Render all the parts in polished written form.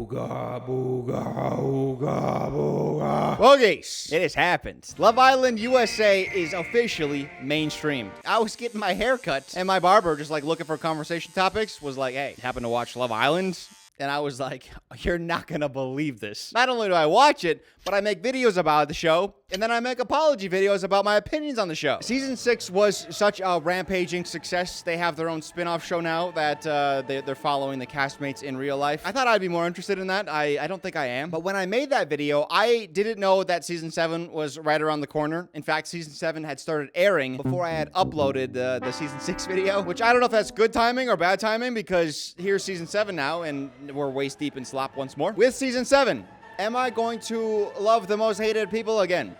Ooga booga, ooga booga. Boogies, it has happened. Love Island USA is officially mainstream. I was getting my hair cut, and my barber, just like looking for conversation topics, was like, hey, happen to watch Love Island? And I was like, you're not gonna believe this. Not only do I watch it, but I make videos about the show, and then I make apology videos about my opinions on the show. Season 6 was such a rampaging success. They have their own spin-off show now that they're following the castmates in real life. I thought I'd be more interested in that. I don't think I am. But when I made that video, I didn't know that Season 7 was right around the corner. In fact, Season 7 had started airing before I had uploaded the Season 6 video, which I don't know if that's good timing or bad timing, because here's Season 7 now, and we're waist deep in slop once more. With Season 7, am I going to love the most hated people again?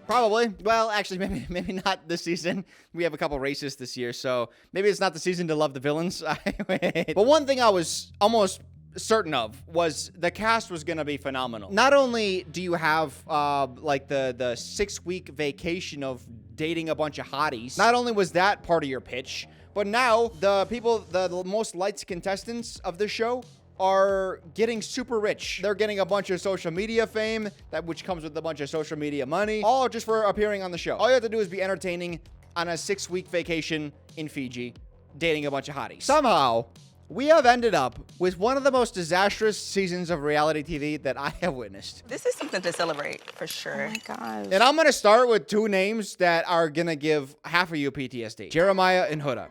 Probably. Well, actually, maybe not this season. We have a couple racists this year, so maybe it's not the season to love the villains. But one thing I was almost certain of was the cast was going to be phenomenal. Not only do you have like the 6-week vacation of dating a bunch of hotties, not only was that part of your pitch, but now the people, the most lights contestants of the show are getting super rich. They're getting a bunch of social media fame, which comes with a bunch of social media money, all just for appearing on the show. All you have to do is be entertaining on a 6-week vacation in Fiji, dating a bunch of hotties. Somehow, we have ended up with one of the most disastrous seasons of reality TV that I have witnessed. This is something to celebrate, for sure. Oh my gosh. And I'm gonna start with 2 names that are gonna give half of you PTSD. Jeremiah and Huda.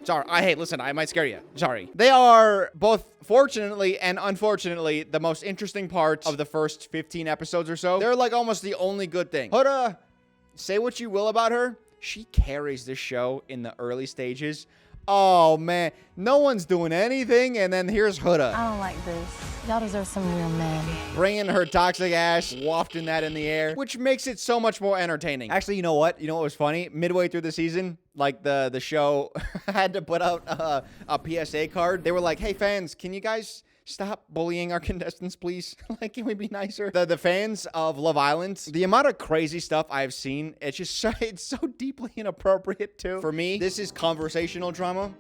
Sorry, hey, listen, I might scare you. Sorry. They are both, fortunately and unfortunately, the most interesting part of the first 15 episodes or so. They're like almost the only good thing. Huda, say what you will about her, she carries this show in the early stages. Oh, man. No one's doing anything, and then here's Huda. I don't like this. Y'all deserve some real men. Bringing her toxic ass, wafting that in the air, which makes it so much more entertaining. Actually, you know what? You know what was funny? Midway through the season, like the show had to put out a PSA card. They were like, hey, fans, can you guys stop bullying our contestants, please? Like, can we be nicer? The fans of Love Island, the amount of crazy stuff I've seen, it's just it's so deeply inappropriate too. For me, this is conversational drama.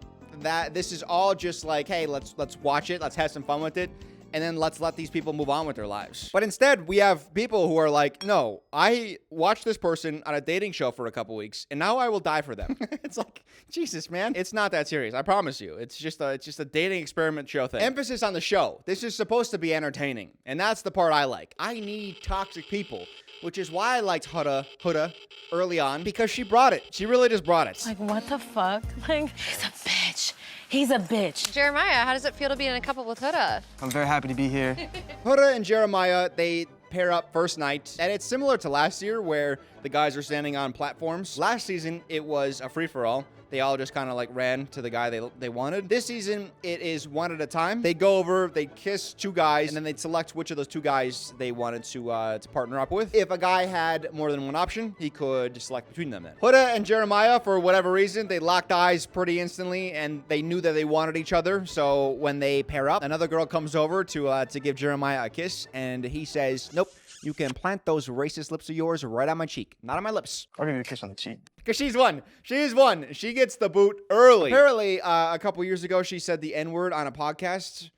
This is all just like, hey, let's watch it, let's have some fun with it, and then let's let these people move on with their lives. But instead, we have people who are like, no, I watched this person on a dating show for a couple weeks, and now I will die for them. It's like, Jesus, man. It's not that serious. I promise you. It's just a dating experiment show thing. Emphasis on the show. This is supposed to be entertaining, and that's the part I like. I need toxic people, which is why I liked Huda early on, because she brought it. She really just brought it. Like, what the fuck? Like, he's a bitch. He's a bitch. Jeremiah, how does it feel to be in a couple with Huda? I'm very happy to be here. Huda and Jeremiah, they pair up first night, and it's similar to last year where the guys are standing on platforms. Last season, it was a free-for-all. They all just kind of like ran to the guy they wanted. This season, it is one at a time. They go over, they kiss 2 guys, and then they select which of those 2 guys they wanted to partner up with. If a guy had more than one option, he could select between them then. Huda and Jeremiah, for whatever reason, they locked eyes pretty instantly, and they knew that they wanted each other. So when they pair up, another girl comes over to give Jeremiah a kiss, and he says, nope, you can plant those racist lips of yours right on my cheek, not on my lips. I'll give you a kiss on the cheek. Because she's won. She's won. She gets the boot early. Apparently, a couple years ago, she said the N-word on a podcast.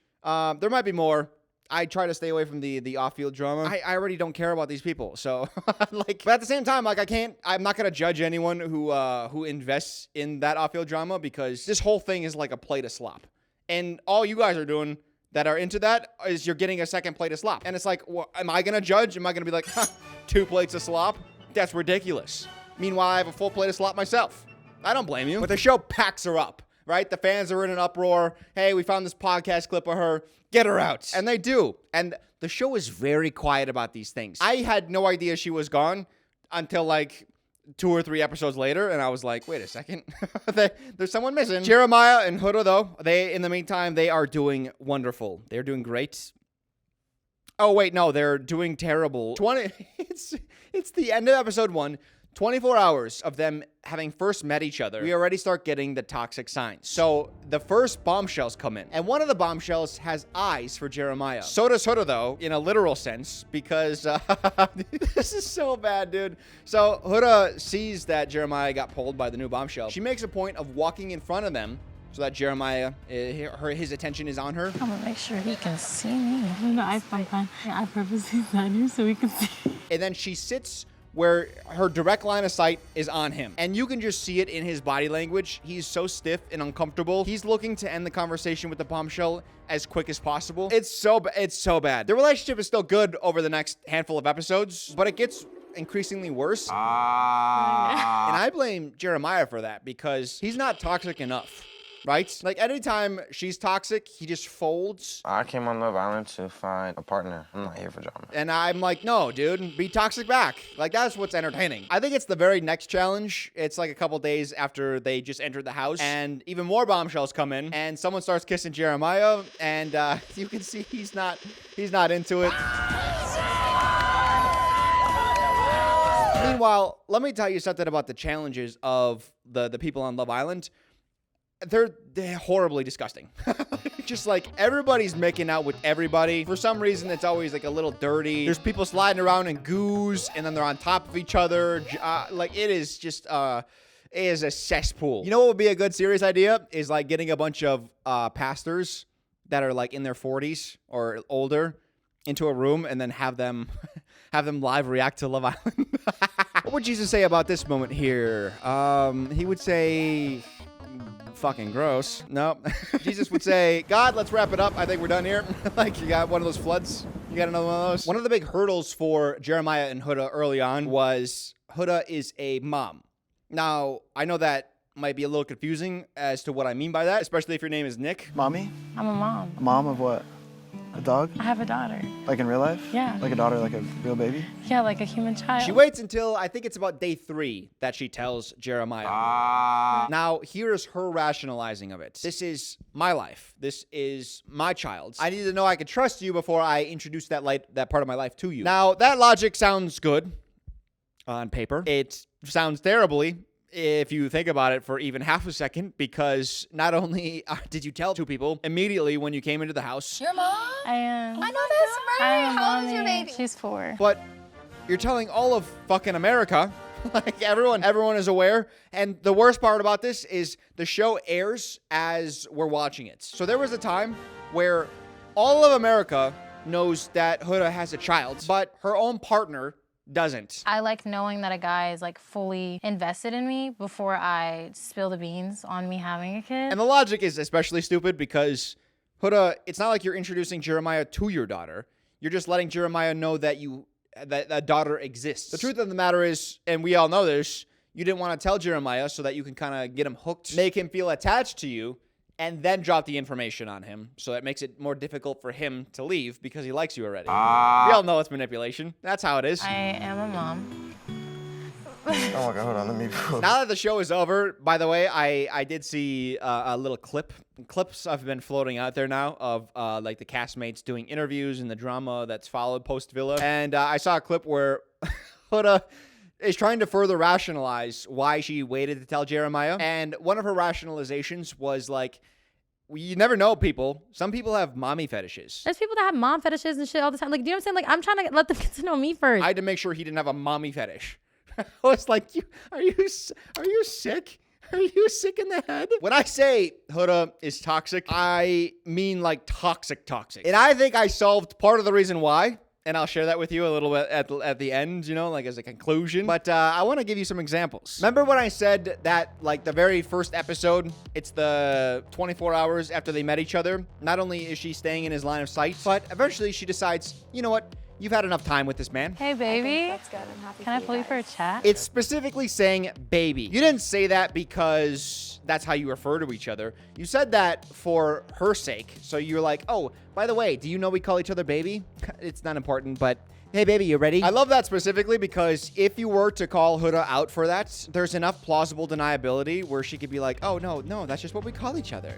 There might be more. I try to stay away from the off-field drama. I already don't care about these people. So, like, but at the same time, like, I'm not going to judge anyone who invests in that off-field drama, because this whole thing is like a plate of slop. And all you guys are doing that are into that is you're getting a second plate of slop. And it's like, well, am I going to judge? Am I going to be like, 2 plates of slop? That's ridiculous. Meanwhile, I have a full plate of slop myself. I don't blame you. But the show packs her up, right? The fans are in an uproar. Hey, we found this podcast clip of her. Get her out. And they do. And the show is very quiet about these things. I had no idea she was gone until like 2 or 3 episodes later, and I was like, wait a second. There's someone missing. Jeremiah and Huda, though, in the meantime, they are doing wonderful. They're doing great. Oh, wait, no, they're doing terrible. It's the end of episode 1. 24 hours of them having first met each other, we already start getting the toxic signs. So the first bombshells come in, and one of the bombshells has eyes for Jeremiah. So does Huda, though, in a literal sense, because this is so bad, dude. So Huda sees that Jeremiah got pulled by the new bombshell. She makes a point of walking in front of them so that Jeremiah, his attention is on her. I'm gonna make sure he can see me. No, I purposely sat here so he can see. And then she sits where her direct line of sight is on him. And you can just see it in his body language. He's so stiff and uncomfortable. He's looking to end the conversation with the bombshell as quick as possible. It's so bad. The relationship is still good over the next handful of episodes, but it gets increasingly worse. And I blame Jeremiah for that because he's not toxic enough. Right? Like, anytime she's toxic, he just folds. I came on Love Island to find a partner. I'm not here for drama. And I'm like, no, dude, be toxic back. Like, that's what's entertaining. I think it's the very next challenge. It's like a couple days after they just entered the house, and even more bombshells come in, and someone starts kissing Jeremiah, and you can see he's not into it. Meanwhile, let me tell you something about the challenges of the people on Love Island. They're horribly disgusting. Just like everybody's making out with everybody. For some reason, it's always like a little dirty. There's people sliding around in goos, and then they're on top of each other. Like, it is just, it is a cesspool. You know what would be a good series idea? Is like getting a bunch of pastors that are like in their 40s or older into a room and then have them live react to Love Island. What would Jesus say about this moment here? He would say, fucking gross. No. Jesus would say, God, let's wrap it up. I think we're done here. Like, you got one of those floods. You got another one of those. One of the big hurdles for Jeremiah and Huda early on was Huda is a mom. Now, I know that might be a little confusing as to what I mean by that, especially if your name is Nick. Mommy? I'm a mom. A mom of what? A dog? I have a daughter. Like in real life? Yeah. Like a daughter, like a real baby? Yeah, like a human child. She waits until, I think it's about day 3 that she tells Jeremiah. Now, here's her rationalizing of it. This is my life. This is my child's. I need to know I can trust you before I introduce that part of my life to you. Now, that logic sounds good on paper. It sounds terribly if you think about it for even half a second, because not only did you tell 2 people immediately when you came into the house. Your mom? I am. I know this, right? How old is your mommy. baby? She's 4. But you're telling all of fucking America. Like, everyone is aware. And the worst part about this is the show airs as we're watching it. So there was a time where all of America knows that Huda has a child, but her own partner doesn't. I like knowing that a guy is like fully invested in me before I spill the beans on me having a kid. And the logic is especially stupid because, Huda, it's not like you're introducing Jeremiah to your daughter. You're just letting Jeremiah know that that daughter exists. The truth of the matter is, and we all know this, you didn't want to tell Jeremiah so that you can kind of get him hooked, make him feel attached to you, and then drop the information on him. So that makes it more difficult for him to leave because he likes you already. We all know it's manipulation. That's how it is. I am a mom. Oh my God, hold on, let me. Now that the show is over, by the way, I did see a little clips have been floating out there now of like the castmates doing interviews and the drama that's followed post Villa. And I saw a clip where Huda is trying to further rationalize why she waited to tell Jeremiah. And one of her rationalizations was like, you never know, people. Some people have mommy fetishes. There's people that have mom fetishes and shit all the time. Like, do you know what I'm saying? Like, I'm trying to let them get to know me first. I had to make sure he didn't have a mommy fetish. I was like, are you sick? Are you sick in the head? When I say Huda is toxic, I mean like toxic. And I think I solved part of the reason why. And I'll share that with you a little bit at the end, you know, like as a conclusion. But I want to give you some examples. Remember when I said that, like, the very first episode, it's the 24 hours after they met each other? Not only is she staying in his line of sight, but eventually she decides, you know what? You've had enough time with this man. Hey, baby. That's good. I'm happy. Can I pull you for a chat? It's specifically saying baby. You didn't say that because that's how you refer to each other. You said that for her sake. So you're like, oh, by the way, do you know we call each other baby? It's not important, but hey, baby, you ready? I love that specifically because if you were to call Huda out for that, there's enough plausible deniability where she could be like, oh, no, that's just what we call each other.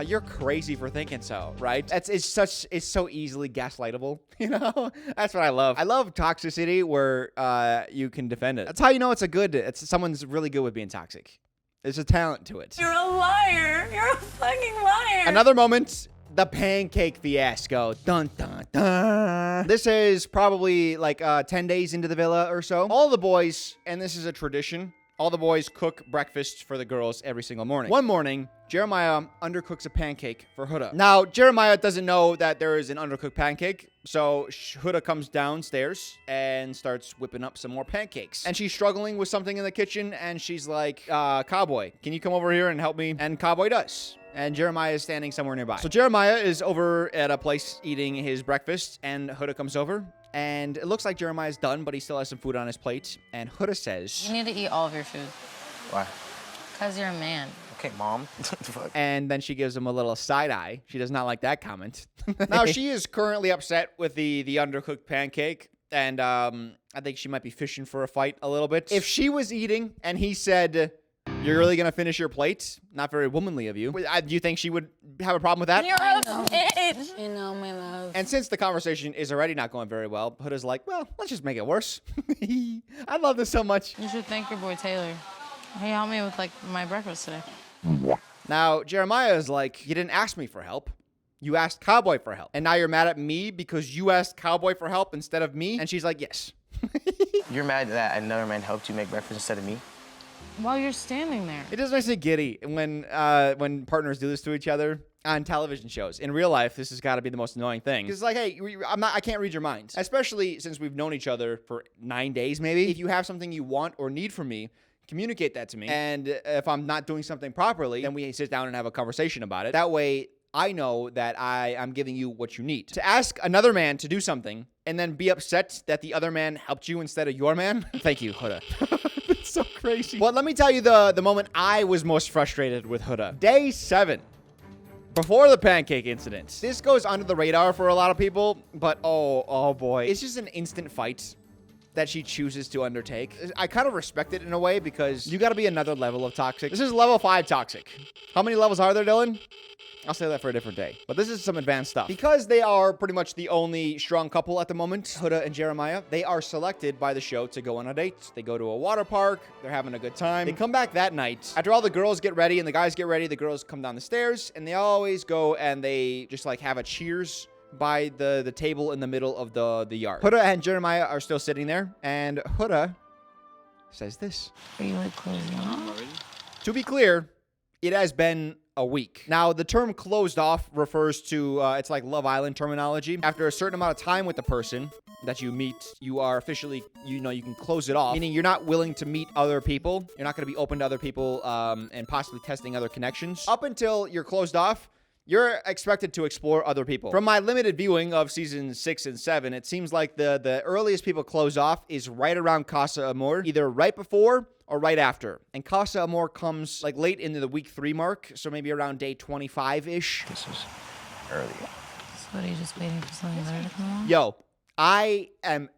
You're crazy for thinking so, right? It's so easily gaslightable, you know? That's what I love. I love toxicity where you can defend it. That's how you know it's someone's really good with being toxic. There's a talent to it. You're a liar. You're a fucking liar. Another moment, the pancake fiasco. Dun, dun, dun. This is probably like 10 days into the villa or so. All the boys, and this is a tradition all the boys cook breakfast for the girls every single morning. One morning, Jeremiah undercooks a pancake for Huda. Now, Jeremiah doesn't know that there is an undercooked pancake, so Huda comes downstairs and starts whipping up some more pancakes. And she's struggling with something in the kitchen, and she's like, Cowboy, can you come over here and help me? And Cowboy does. And Jeremiah is standing somewhere nearby. So Jeremiah is over at a place eating his breakfast, and Huda comes over. And it looks like Jeremiah's done, but he still has some food on his plate. And Huda says, You need to eat all of your food. Why? Because you're a man. Okay, Mom. What the fuck? and then she gives him a little side eye. She does not like that comment. Now, she is currently upset with the undercooked pancake. And I think she might be fishing for a fight a little bit. If she was eating and he said, you're really going to finish your plate? Not very womanly of you. Do you think she would have a problem with that? You're a bitch. You know, my love. And since the conversation is already not going very well, Huda's like, well, let's just make it worse. I love this so much. You should thank your boy Taylor. He helped me with, like, my breakfast today. Now, Jeremiah is like, you didn't ask me for help. You asked Cowboy for help. And now you're mad at me because you asked Cowboy for help instead of me? And she's like, yes. You're mad that another man helped you make breakfast instead of me? While you're standing there. It just makes me giddy when partners do this to each other on television shows. In real life, this has got to be the most annoying thing. It's like, hey, I can't read your minds. Especially since we've known each other for 9 days, maybe. If you have something you want or need from me, communicate that to me. And if I'm not doing something properly, then we sit down and have a conversation about it. That way, I know that I'm giving you what you need. To ask another man to do something and then be upset that the other man helped you instead of your man? Thank you, Huda. It's so crazy. Well, let me tell you the moment I was most frustrated with Huda. Day 7. Before the pancake incident. This goes under the radar for a lot of people, but oh boy. It's just an instant fight that she chooses to undertake. I kind of respect it in a way because you got to be another level of toxic. This is level 5 toxic. How many levels are there, Dylan? I'll say that for a different day. But this is some advanced stuff. Because they are pretty much the only strong couple at the moment, Huda and Jeremiah, they are selected by the show to go on a date. They go to a water park. They're having a good time. They come back that night. After all the girls get ready and the guys get ready, the girls come down the stairs and they always go and they just like have a cheers by the table in the middle of the yard. Huda and Jeremiah are still sitting there, and Huda says this. Are you, like, closing off? To be clear, it has been a week. Now, the term closed off refers to, it's like Love Island terminology. After a certain amount of time with the person that you meet, you are officially, you can close it off. Meaning you're not willing to meet other people. You're not going to be open to other people and possibly testing other connections. Up until you're closed off, you're expected to explore other people. From my limited viewing of season 6 and 7, it seems like the earliest people close off is right around CASA AMOR, either right before or right after. And CASA AMOR comes like late into the week 3 mark, so maybe around day 25-ish. This is early. So what, are you just waiting for something better to come along? Yo, I am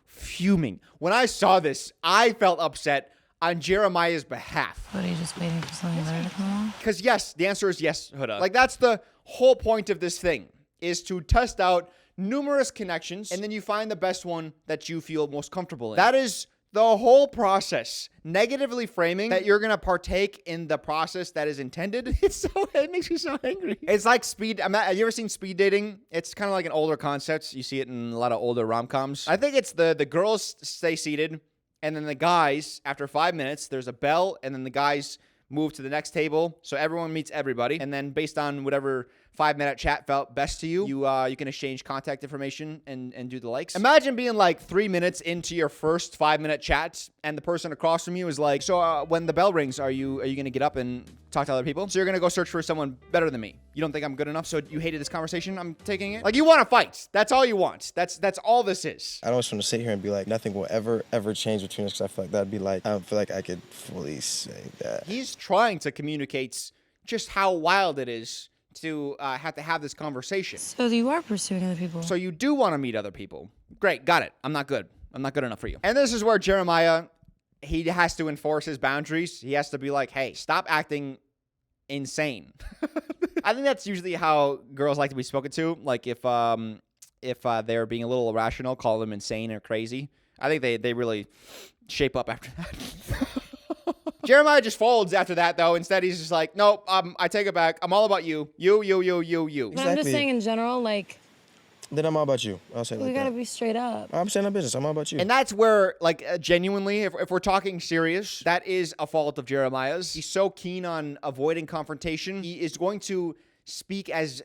fuming. When I saw this, I felt upset on Jeremiah's behalf. What, are you just waiting for something better to come along? Because yes, the answer is yes, Huda. Like, that's the whole point of this thing, is to test out numerous connections, and then you find the best one that you feel most comfortable in. That is the whole process. Negatively framing that you're going to partake in the process that is intended, it makes me so angry. It's like have you ever seen speed dating? It's kind of like an older concept. You see it in a lot of older rom-coms. I think it's the girls stay seated, and then the guys, after 5 minutes, there's a bell, and then the guys move to the next table. So everyone meets everybody. And then based on whatever 5-minute chat felt best to you, you can exchange contact information and do the likes. Imagine being like 3 minutes into your first 5-minute chat, and the person across from you is like, so when the bell rings, are you going to get up and talk to other people? So you're going to go search for someone better than me. You don't think I'm good enough? So you hated this conversation? I'm taking it? Like, you want to fight. That's all you want. That's all this is. I don't just want to sit here and be like, nothing will ever change between us, because I feel like that'd be like, I don't feel like I could fully say that. He's trying to communicate just how wild it is to have to have this conversation. So you are pursuing other people. So you do want to meet other people. Great, got it. I'm not good. I'm not good enough for you. And this is where Jeremiah, he has to enforce his boundaries. He has to be like, hey, stop acting insane. I think that's usually how girls like to be spoken to. Like if they're being a little irrational, call them insane or crazy. I think they really shape up after that. Jeremiah just folds after that, though. Instead, he's just like, nope, I take it back. I'm all about you. You. But I'm just saying in general, like, then I'm all about you. I'll say it We like gotta that. be straight up. I'm saying that business. I'm all about you. And that's where, like, genuinely, if we're talking serious, that is a fault of Jeremiah's. He's so keen on avoiding confrontation. He is going to speak as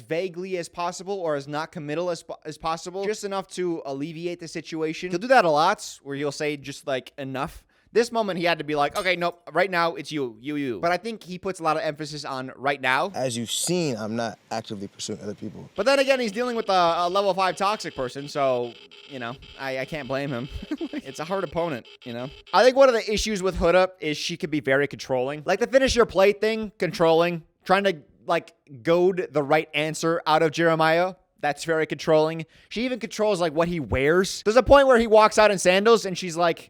vaguely as possible or as not committal as possible, just enough to alleviate the situation. He'll do that a lot, where he'll say just, like, enough. This moment, he had to be like, okay, nope, right now, it's you. But I think he puts a lot of emphasis on right now. As you've seen, I'm not actively pursuing other people. But then again, he's dealing with a level 5 toxic person, so, you know, I can't blame him. It's a hard opponent, you know? I think one of the issues with Huda is she could be very controlling. Like the finish your plate thing, controlling, trying to, like, goad the right answer out of Jeremiah. That's very controlling. She even controls, like, what he wears. There's a point where he walks out in sandals, and she's like,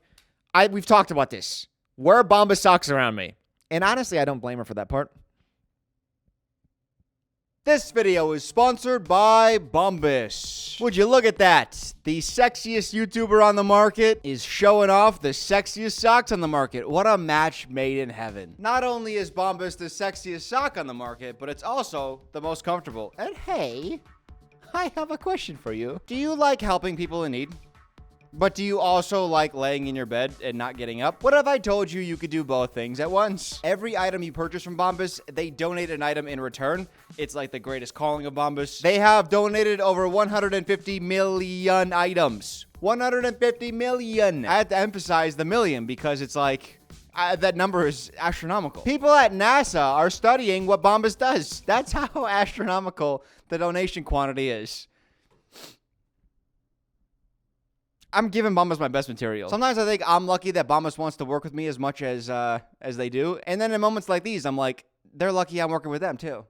we've talked about this. Wear Bombas socks around me. And honestly, I don't blame her for that part. This video is sponsored by Bombas. Would you look at that? The sexiest YouTuber on the market is showing off the sexiest socks on the market. What a match made in heaven. Not only is Bombas the sexiest sock on the market, but it's also the most comfortable. And hey, I have a question for you. Do you like helping people in need? But do you also like laying in your bed and not getting up? What if I told you you could do both things at once? Every item you purchase from Bombas, they donate an item in return. It's like the greatest calling of Bombas. They have donated over 150 million items. 150 million. I have to emphasize the million because it's like, that number is astronomical. People at NASA are studying what Bombas does. That's how astronomical the donation quantity is. I'm giving Bombas my best material. Sometimes I think I'm lucky that Bombas wants to work with me as much as they do. And then in moments like these, I'm like, they're lucky I'm working with them too.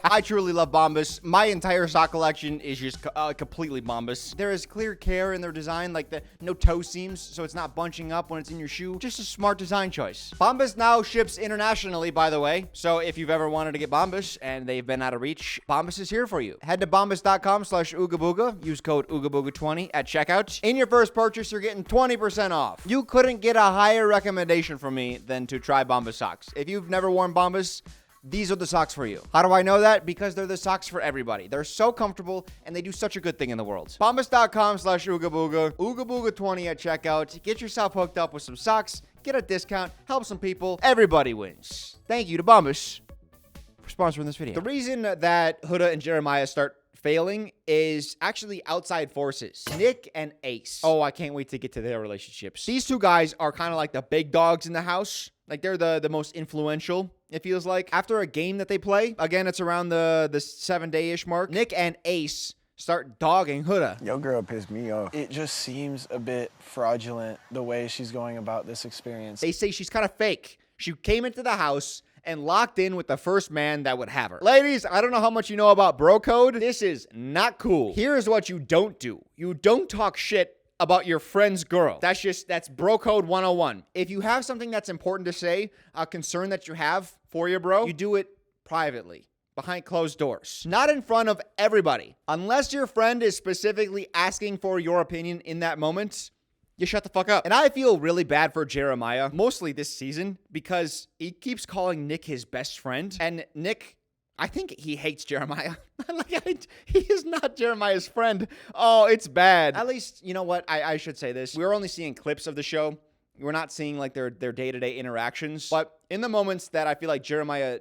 I truly love Bombas. My entire sock collection is just completely Bombas. There is clear care in their design, like no toe seams, so it's not bunching up when it's in your shoe. Just a smart design choice. Bombas now ships internationally, by the way. So if you've ever wanted to get Bombas and they've been out of reach, Bombas is here for you. Head to bombas.com/oogabooga. Use code oogabooga20 at checkout. In your first purchase, you're getting 20% off. You couldn't get a higher recommendation from me than to try Bombas socks. If you've never worn Bombas, these are the socks for you. How do I know that? Because they're the socks for everybody. They're so comfortable, and they do such a good thing in the world. Bombas.com/oogabooga. Oogabooga20 at checkout. Get yourself hooked up with some socks. Get a discount. Help some people. Everybody wins. Thank you to Bombas for sponsoring this video. The reason that Huda and Jeremiah start failing is actually outside forces. Nic and Ace. Oh, I can't wait to get to their relationships. These two guys are kind of like the big dogs in the house. Like, they're the most influential, it feels like. After a game that they play, again, it's around the 7-day-ish mark, Nic and Ace start dogging Huda. Yo, girl pissed me off. It just seems a bit fraudulent the way she's going about this experience. They say she's kind of fake. She came into the house and locked in with the first man that would have her. Ladies, I don't know how much you know about bro code. This is not cool. Here's what you don't do. You don't talk shit about your friend's girl. That's bro code 101. If you have something that's important to say, a concern that you have for your bro, you do it privately, behind closed doors, not in front of everybody. Unless your friend is specifically asking for your opinion in that moment, you shut the fuck up. And I feel really bad for Jeremiah, mostly this season, because he keeps calling Nic his best friend. And Nic, I think he hates Jeremiah. He is not Jeremiah's friend. Oh, it's bad. At least, you know what? I should say this. We're only seeing clips of the show. We're not seeing like their day-to-day interactions. But in the moments that I feel like Jeremiah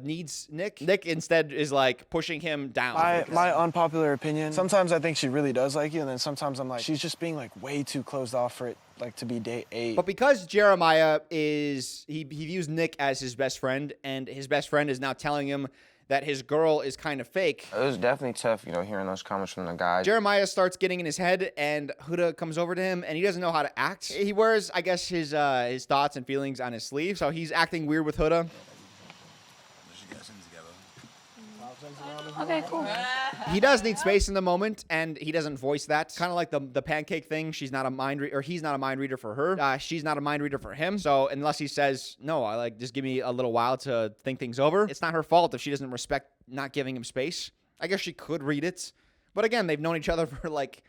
needs Nic instead is like pushing him down. My unpopular opinion, sometimes I think she really does like you, and then sometimes I'm like, she's just being like way too closed off for it like to be date 8. But because Jeremiah he views Nic as his best friend, and his best friend is now telling him that his girl is kind of fake. It was definitely tough, you know, hearing those comments from the guys. Jeremiah starts getting in his head, and Huda comes over to him, and he doesn't know how to act. He wears, I guess, his thoughts and feelings on his sleeve, so he's acting weird with Huda. Okay, cool. He does need space in the moment, and he doesn't voice that. Kind of like the pancake thing. She's not a mind reader, or he's not a mind reader for her. She's not a mind reader for him. So unless he says, no, just give me a little while to think things over, it's not her fault if she doesn't respect not giving him space. I guess she could read it. But again, they've known each other for like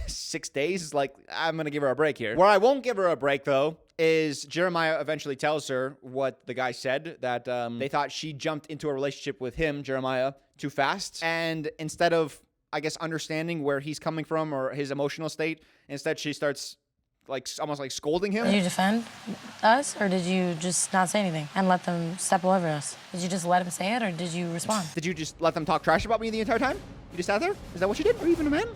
6 days. Like, I'm going to give her a break here. Where I won't give her a break, though, is Jeremiah eventually tells her what the guy said, that they thought she jumped into a relationship with him, Jeremiah, too fast. And instead of I guess, understanding where he's coming from or his emotional state. Instead, she starts like almost like scolding him. Did you defend us, or did you just not say anything and let them step all over us? Did you just let him say it, or did you respond? Did you just let them talk trash about me the entire time? You just sat there? Is that what you did? Are you even a man?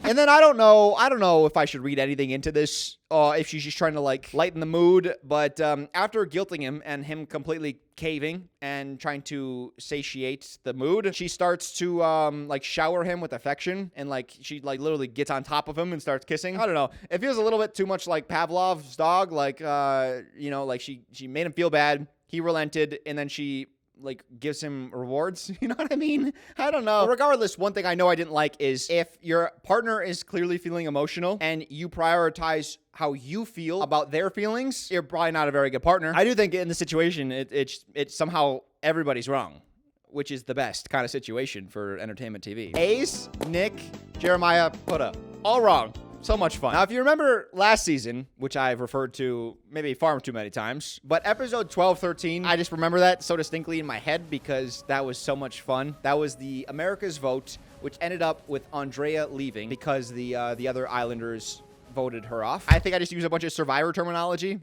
And then I don't know if I should read anything into this, if she's just trying to like lighten the mood. But after guilting him and him completely caving and trying to satiate the mood, she starts to like shower him with affection, and like she like literally gets on top of him and starts kissing. I don't know. It feels a little bit too much like Pavlov's dog. Like you know, like she made him feel bad. He relented, and then she like gives him rewards. You know what I mean? I don't know. But regardless, one thing I know I didn't like is if your partner is clearly feeling emotional and you prioritize how you feel about their feelings, you're probably not a very good partner. I do think in the situation, it's somehow everybody's wrong, which is the best kind of situation for entertainment TV. Ace, Nic, Jeremiah, Huda, all wrong. So much fun. Now, if you remember last season, which I've referred to maybe far too many times, but episode 12, 13, I just remember that so distinctly in my head because that was so much fun. That was the America's vote, which ended up with Andrea leaving because the other Islanders voted her off. I think I just use a bunch of Survivor terminology.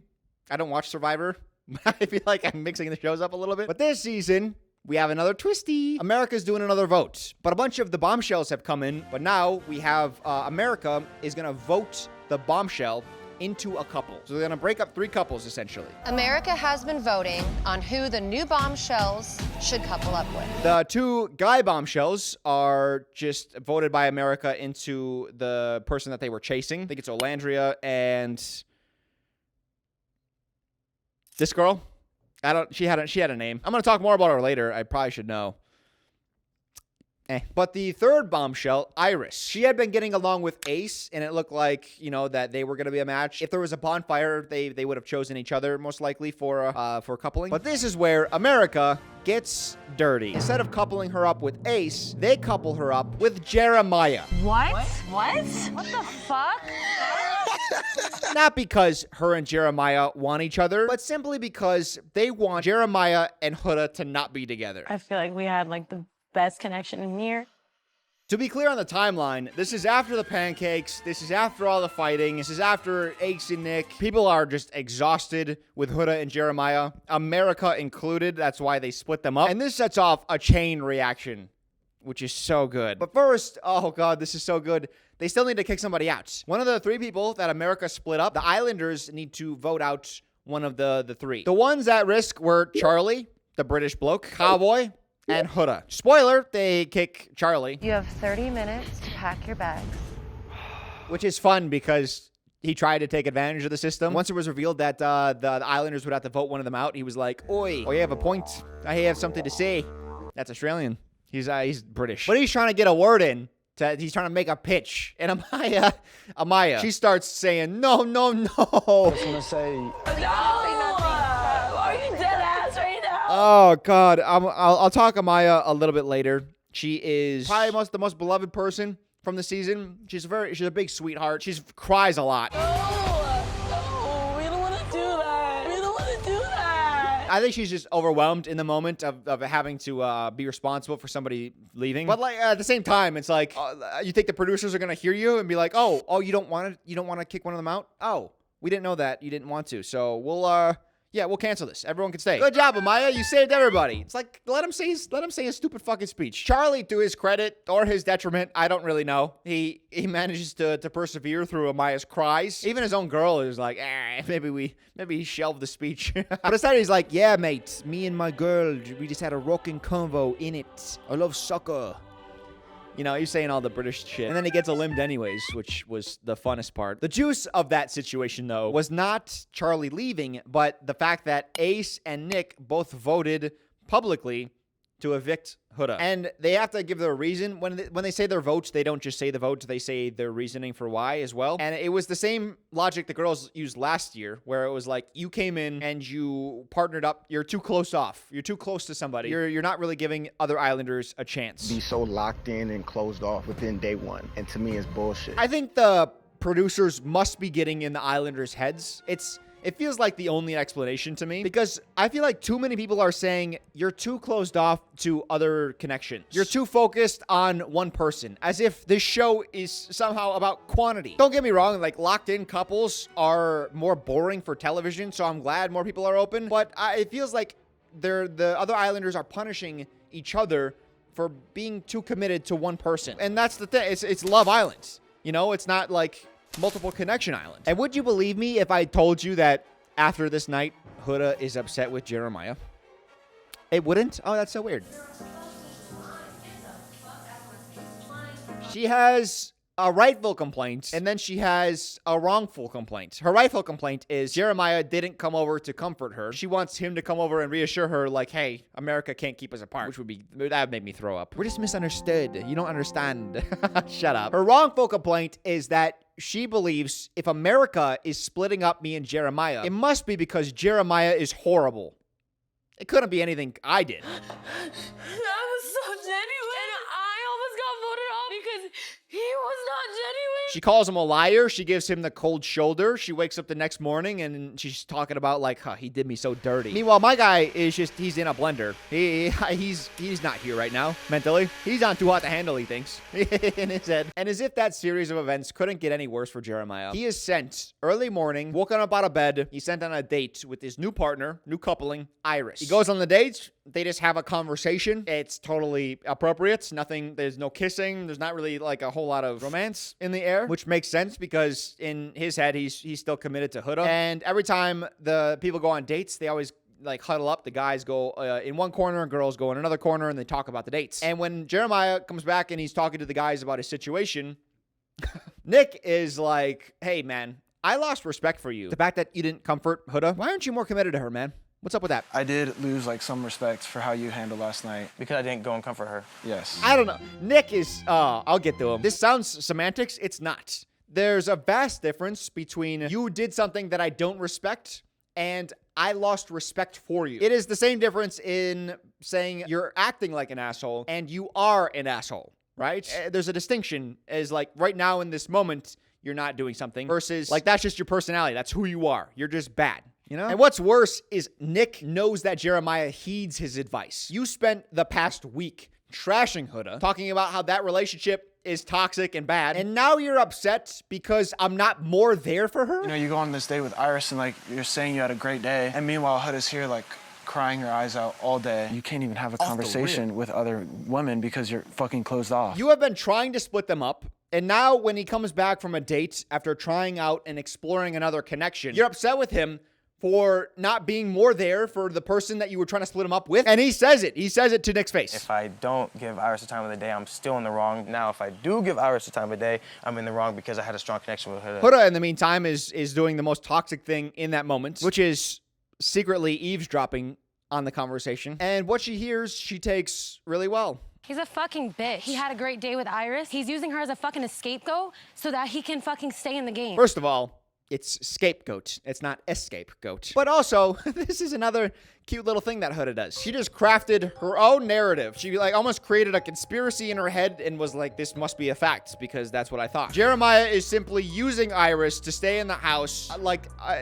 I don't watch Survivor. I feel like I'm mixing the shows up a little bit. But this season, we have another twisty. America's doing another vote, but a bunch of the bombshells have come in. But now we have America is going to vote the bombshell into a couple. So they're going to break up 3 couples, essentially. America has been voting on who the new bombshells should couple up with. The 2 guy bombshells are just voted by America into the person that they were chasing. I think it's Olandria and this girl. She had a name. I'm going to talk more about her later. I probably should know. But the 3rd bombshell, Iris, she had been getting along with Ace, and it looked like, you know, that they were going to be a match. If there was a bonfire, they would have chosen each other most likely for coupling. But this is where America gets dirty. Instead of coupling her up with Ace, they couple her up with Jeremiah. What? What the fuck? Not because her and Jeremiah want each other, but simply because they want Jeremiah and Huda to not be together. I feel like we had like the best connection in here. To be clear on the timeline, this is after the pancakes, this is after all the fighting, this is after Ace and Nic. People are just exhausted with Huda and Jeremiah, America included. That's why they split them up. And this sets off a chain reaction, which is so good. But first, oh God, this is so good. They still need to kick somebody out. One of the 3 people that America split up, the Islanders need to vote out one of the 3. The ones at risk were Charlie, the British bloke, Cowboy, and Huda. Spoiler, they kick Charlie. You have 30 minutes to pack your bags. Which is fun because he tried to take advantage of the system. Once it was revealed that the Islanders would have to vote one of them out, he was like, oi, oh, you have a point. I have something to say. That's Australian. He's British. But he's trying to get a word in. He's trying to make a pitch. And Amaya, she starts saying, no. I just want to say, Are you dead ass right now? oh God, I'll talk Amaya a little bit later. She is probably the most beloved person from the season. She's a big sweetheart. She cries a lot. No, we don't want to do that. We don't want to do that. I think she's just overwhelmed in the moment of having to be responsible for somebody leaving. But like at the same time, it's like you think the producers are gonna hear you and be like, oh, you don't want to kick one of them out? Oh, we didn't know that you didn't want to, so we'll cancel this. Everyone can stay. Good job, Amaya. You saved everybody. It's like, let him say a stupid fucking speech. Charlie, to his credit or his detriment, I don't really know. He manages to persevere through Amaya's cries. Even his own girl is like, maybe he shelved the speech. But instead he's like, yeah, mate, me and my girl, we just had a rocking convo in it. I love soccer. You know, he's saying all the British shit. And then he gets eliminated anyways, which was the funnest part. The juice of that situation, though, was not Charlie leaving, but the fact that Ace and Nic both voted publicly to evict Huda. And they have to give their reason. When they say their votes, they don't just say the votes, they say their reasoning for why as well. And it was the same logic the girls used last year, where it was like, you came in and you partnered up, you're too close off. You're too close to somebody. You're not really giving other Islanders a chance. Be so locked in and closed off within day 1. And to me, it's bullshit. I think the producers must be getting in the Islanders' heads. It's It feels like the only explanation to me because I feel like too many people are saying you're too closed off to other connections. You're too focused on one person, as if this show is somehow about quantity. Don't get me wrong, like locked in couples are more boring for television, so I'm glad more people are open, but it feels like the other Islanders are punishing each other for being too committed to one person. And that's the thing, it's Love Island. You know, it's not like multiple connection island. And would you believe me if I told you that after this night, Huda is upset with Jeremiah? It wouldn't? Oh, that's so weird. She has a rightful complaint, and then she has a wrongful complaint. Her rightful complaint is Jeremiah didn't come over to comfort her. She wants him to come over and reassure her, like, hey, America can't keep us apart, that would make me throw up. We're just misunderstood. You don't understand. Shut up. Her wrongful complaint is that she believes if America is splitting up me and Jeremiah, it must be because Jeremiah is horrible. It couldn't be anything I did. That was so genuine. And I almost got voted off because he was not genuine. She calls him a liar. She gives him the cold shoulder. She wakes up the next morning and she's talking about like, he did me so dirty. Meanwhile, my guy is he's in a blender. He's not here right now, mentally. He's not too hot to handle, he thinks, in his head. And as if that series of events couldn't get any worse for Jeremiah, he is sent early morning, woken up out of bed. He's sent on a date with his new partner, new coupling, Iris. He goes on the date. They just have a conversation. It's totally appropriate. There's no kissing. There's not really like a whole lot of romance in the air, which makes sense because in his head, he's still committed to Huda. And every time the people go on dates, they always like huddle up. The guys go in one corner and girls go in another corner and they talk about the dates. And when Jeremiah comes back and he's talking to the guys about his situation, Nic is like, hey man, I lost respect for you. The fact that you didn't comfort Huda, why aren't you more committed to her, man? What's up with that? I did lose like some respect for how you handled last night. Because I didn't go and comfort her. Yes. I don't know. Nic is, I'll get to him. This sounds semantics. It's not. There's a vast difference between you did something that I don't respect and I lost respect for you. It is the same difference in saying you're acting like an asshole and you are an asshole, right? There's a distinction as like right now in this moment, you're not doing something versus like that's just your personality. That's who you are. You're just bad. You know? And what's worse is Nic knows that Jeremiah heeds his advice. You spent the past week trashing Huda, talking about how that relationship is toxic and bad, and now you're upset because I'm not more there for her? You know, you go on this date with Iris and like you're saying you had a great day, and meanwhile Huda's here like crying her eyes out all day. You can't even have a conversation with other women because you're fucking closed off. You have been trying to split them up, and now when he comes back from a date after trying out and exploring another connection, you're upset with him for not being more there for the person that you were trying to split him up with. And he says it. He says it to Nic's face. If I don't give Iris the time of the day, I'm still in the wrong. Now, if I do give Iris the time of the day, I'm in the wrong because I had a strong connection with her. Huda, in the meantime, is doing the most toxic thing in that moment, which is secretly eavesdropping on the conversation. And what she hears, she takes really well. He's a fucking bitch. He had a great day with Iris. He's using her as a fucking scapegoat so that he can fucking stay in the game. First of all, it's scapegoat. It's not escape goat. But also, this is another cute little thing that Huda does. She just crafted her own narrative. She like almost created a conspiracy in her head and was like, this must be a fact because that's what I thought. Jeremiah is simply using Iris to stay in the house.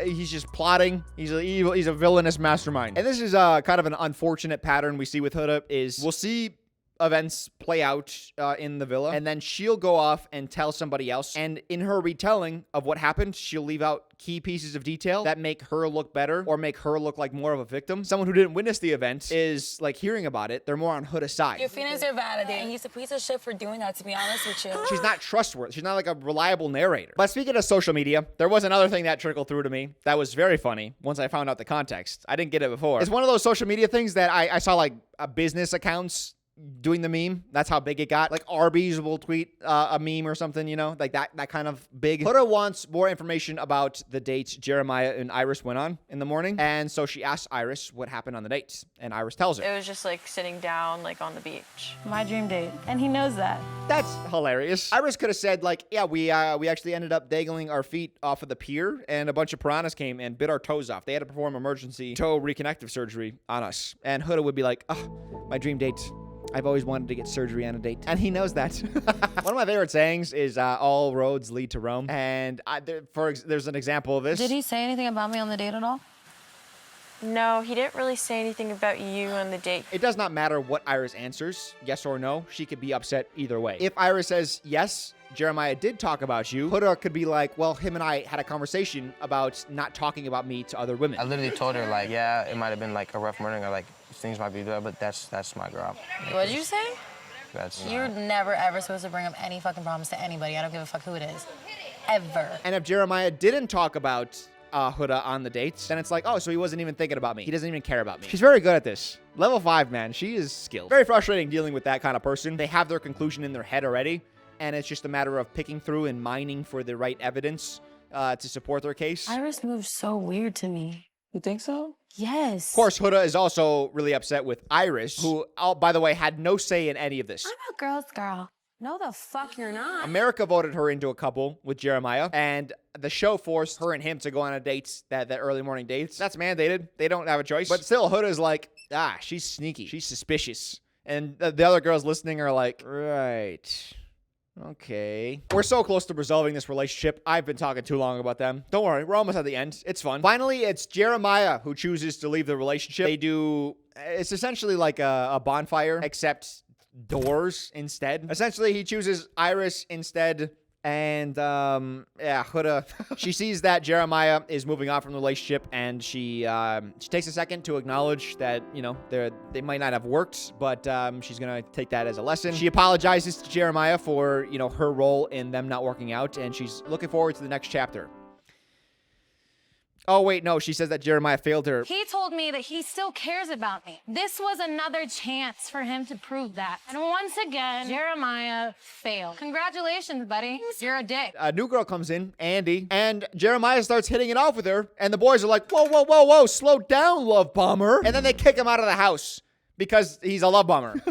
He's just plotting. He's a villainous mastermind. And this is kind of an unfortunate pattern we see with Huda is we'll see events play out in the villa, and then she'll go off and tell somebody else, and in her retelling of what happened, she'll leave out key pieces of detail that make her look better or make her look like more of a victim. Someone who didn't witness the event is like hearing about it. They're more on Huda's side. Your feelings are validated, and he's a piece of shit for doing that, to be honest with you. She's not trustworthy. She's not like a reliable narrator. But speaking of social media, there was another thing that trickled through to me that was very funny once I found out the context. I didn't get it before. It's one of those social media things that I saw like business accounts doing the meme. That's how big it got. Like Arby's will tweet a meme or something, you know, like that kind of big. Huda wants more information about the date Jeremiah and Iris went on in the morning. And so she asks Iris what happened on the date. And Iris tells her. It was just like sitting down like on the beach. My dream date. And he knows that. That's hilarious. Iris could have said like, yeah, we actually ended up dangling our feet off of the pier and a bunch of piranhas came and bit our toes off. They had to perform emergency toe reconnective surgery on us. And Huda would be like, oh, my dream date. I've always wanted to get surgery on a date. And he knows that. One of my favorite sayings is all roads lead to Rome. And there's an example of this. Did he say anything about me on the date at all? No, he didn't really say anything about you on the date. It does not matter what Iris answers, yes or no. She could be upset either way. If Iris says, yes, Jeremiah did talk about you, Huda could be like, well, him and I had a conversation about not talking about me to other women. I literally told her, like, yeah, it might have been, like, a rough morning or, like, things might be bad, but that's my girl. What'd you say? That's You're never, ever supposed to bring up any fucking problems to anybody. I don't give a fuck who it is. Ever. And if Jeremiah didn't talk about Huda on the dates, then it's like, oh, so he wasn't even thinking about me. He doesn't even care about me. She's very good at this. Level 5, man. She is skilled. Very frustrating dealing with that kind of person. They have their conclusion in their head already, and it's just a matter of picking through and mining for the right evidence to support their case. Iris moves so weird to me. You think so? Yes. Of course, Huda is also really upset with Iris, who, by the way, had no say in any of this. I'm a girl's girl. No, the fuck you're not. America voted her into a couple with Jeremiah, and the show forced her and him to go on a date, that early morning dates. That's mandated. They don't have a choice. But still, Huda's like, she's sneaky. She's suspicious. And the other girls listening are like, right. Okay. We're so close to resolving this relationship. I've been talking too long about them. Don't worry. We're almost at the end. It's fun. Finally, it's Jeremiah who chooses to leave the relationship. It's essentially like a bonfire, except doors instead. Essentially, he chooses Iris instead. And, Huda, she sees that Jeremiah is moving on from the relationship, and she takes a second to acknowledge that, they might not have worked, but she's gonna take that as a lesson. She apologizes to Jeremiah for, her role in them not working out, and she's looking forward to the next chapter. Oh, wait, no, she says that Jeremiah failed her. He told me that he still cares about me. This was another chance for him to prove that. And once again, Jeremiah failed. Congratulations, buddy. You're a dick. A new girl comes in, Andy, and Jeremiah starts hitting it off with her, and the boys are like, whoa, whoa, whoa, whoa, slow down, love bomber. And then they kick him out of the house because he's a love bomber.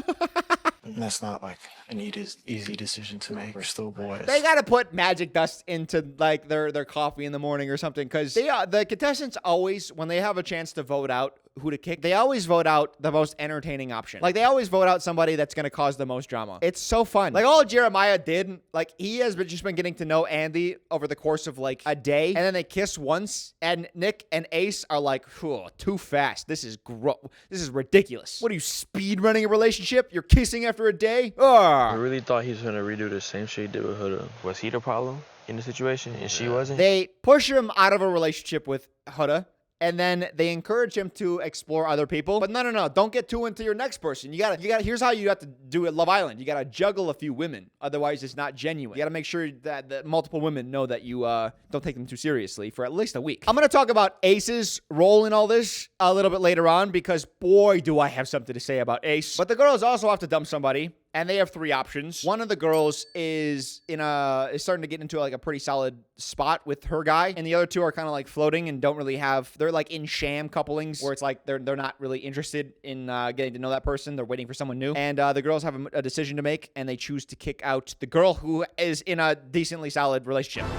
That's not like an easy decision to make. We're still boys. They gotta put magic dust into like their coffee in the morning or something, because the contestants always, when they have a chance to vote out who to kick, they always vote out the most entertaining option. Like, they always vote out somebody that's gonna cause the most drama. It's so fun. Like, all Jeremiah did, like, he has just been getting to know Andy over the course of like a day, and then they kiss once, and Nic and Ace are like, too fast. This is ridiculous. What are you, speed running a relationship? You're kissing after a day? I really thought he was gonna redo the same shit he did with Huda. Was he the problem in the situation, and she wasn't? They push him out of a relationship with Huda, and then they encourage him to explore other people. But no, don't get too into your next person. You gotta, here's how you have to do it, Love Island. You gotta juggle a few women. Otherwise, it's not genuine. You gotta make sure that multiple women know that you don't take them too seriously for at least a week. I'm gonna talk about Ace's role in all this a little bit later on, because boy, do I have something to say about Ace. But the girls also have to dump somebody, and they have 3 options. One of the girls is starting to get into like a pretty solid spot with her guy, and the other 2 are kind of like floating and don't really they're like in sham couplings, where it's like they're not really interested in getting to know that person. They're waiting for someone new, and the girls have a decision to make, and they choose to kick out the girl who is in a decently solid relationship.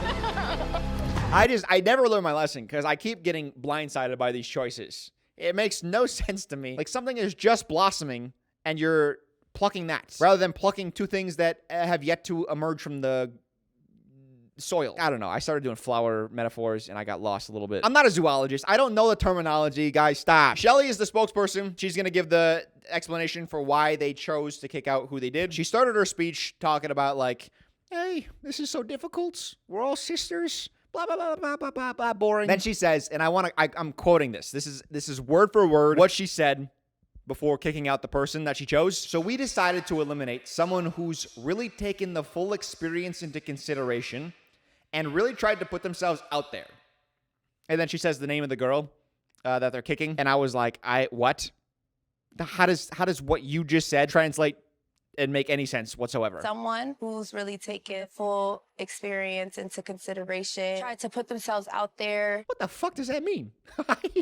I never learn my lesson, because I keep getting blindsided by these choices. It makes no sense to me. Like, something is just blossoming, and you're plucking that, rather than plucking 2 things that have yet to emerge from the soil. I don't know. I started doing flower metaphors, and I got lost a little bit. I'm not a zoologist. I don't know the terminology, guys. Stop. Chelly is the spokesperson. She's going to give the explanation for why they chose to kick out who they did. She started her speech talking about, like, hey, this is so difficult. We're all sisters. Blah, blah, blah, blah, blah, blah, blah, boring. Then she says, and I'm quoting this. This is word for word what she said before kicking out the person that she chose. So we decided to eliminate someone who's really taken the full experience into consideration and really tried to put themselves out there. And then she says the name of the girl that they're kicking. And I was like, what? How does what you just said translate and make any sense whatsoever? Someone who's really taken full experience into consideration, tried to put themselves out there. What the fuck does that mean?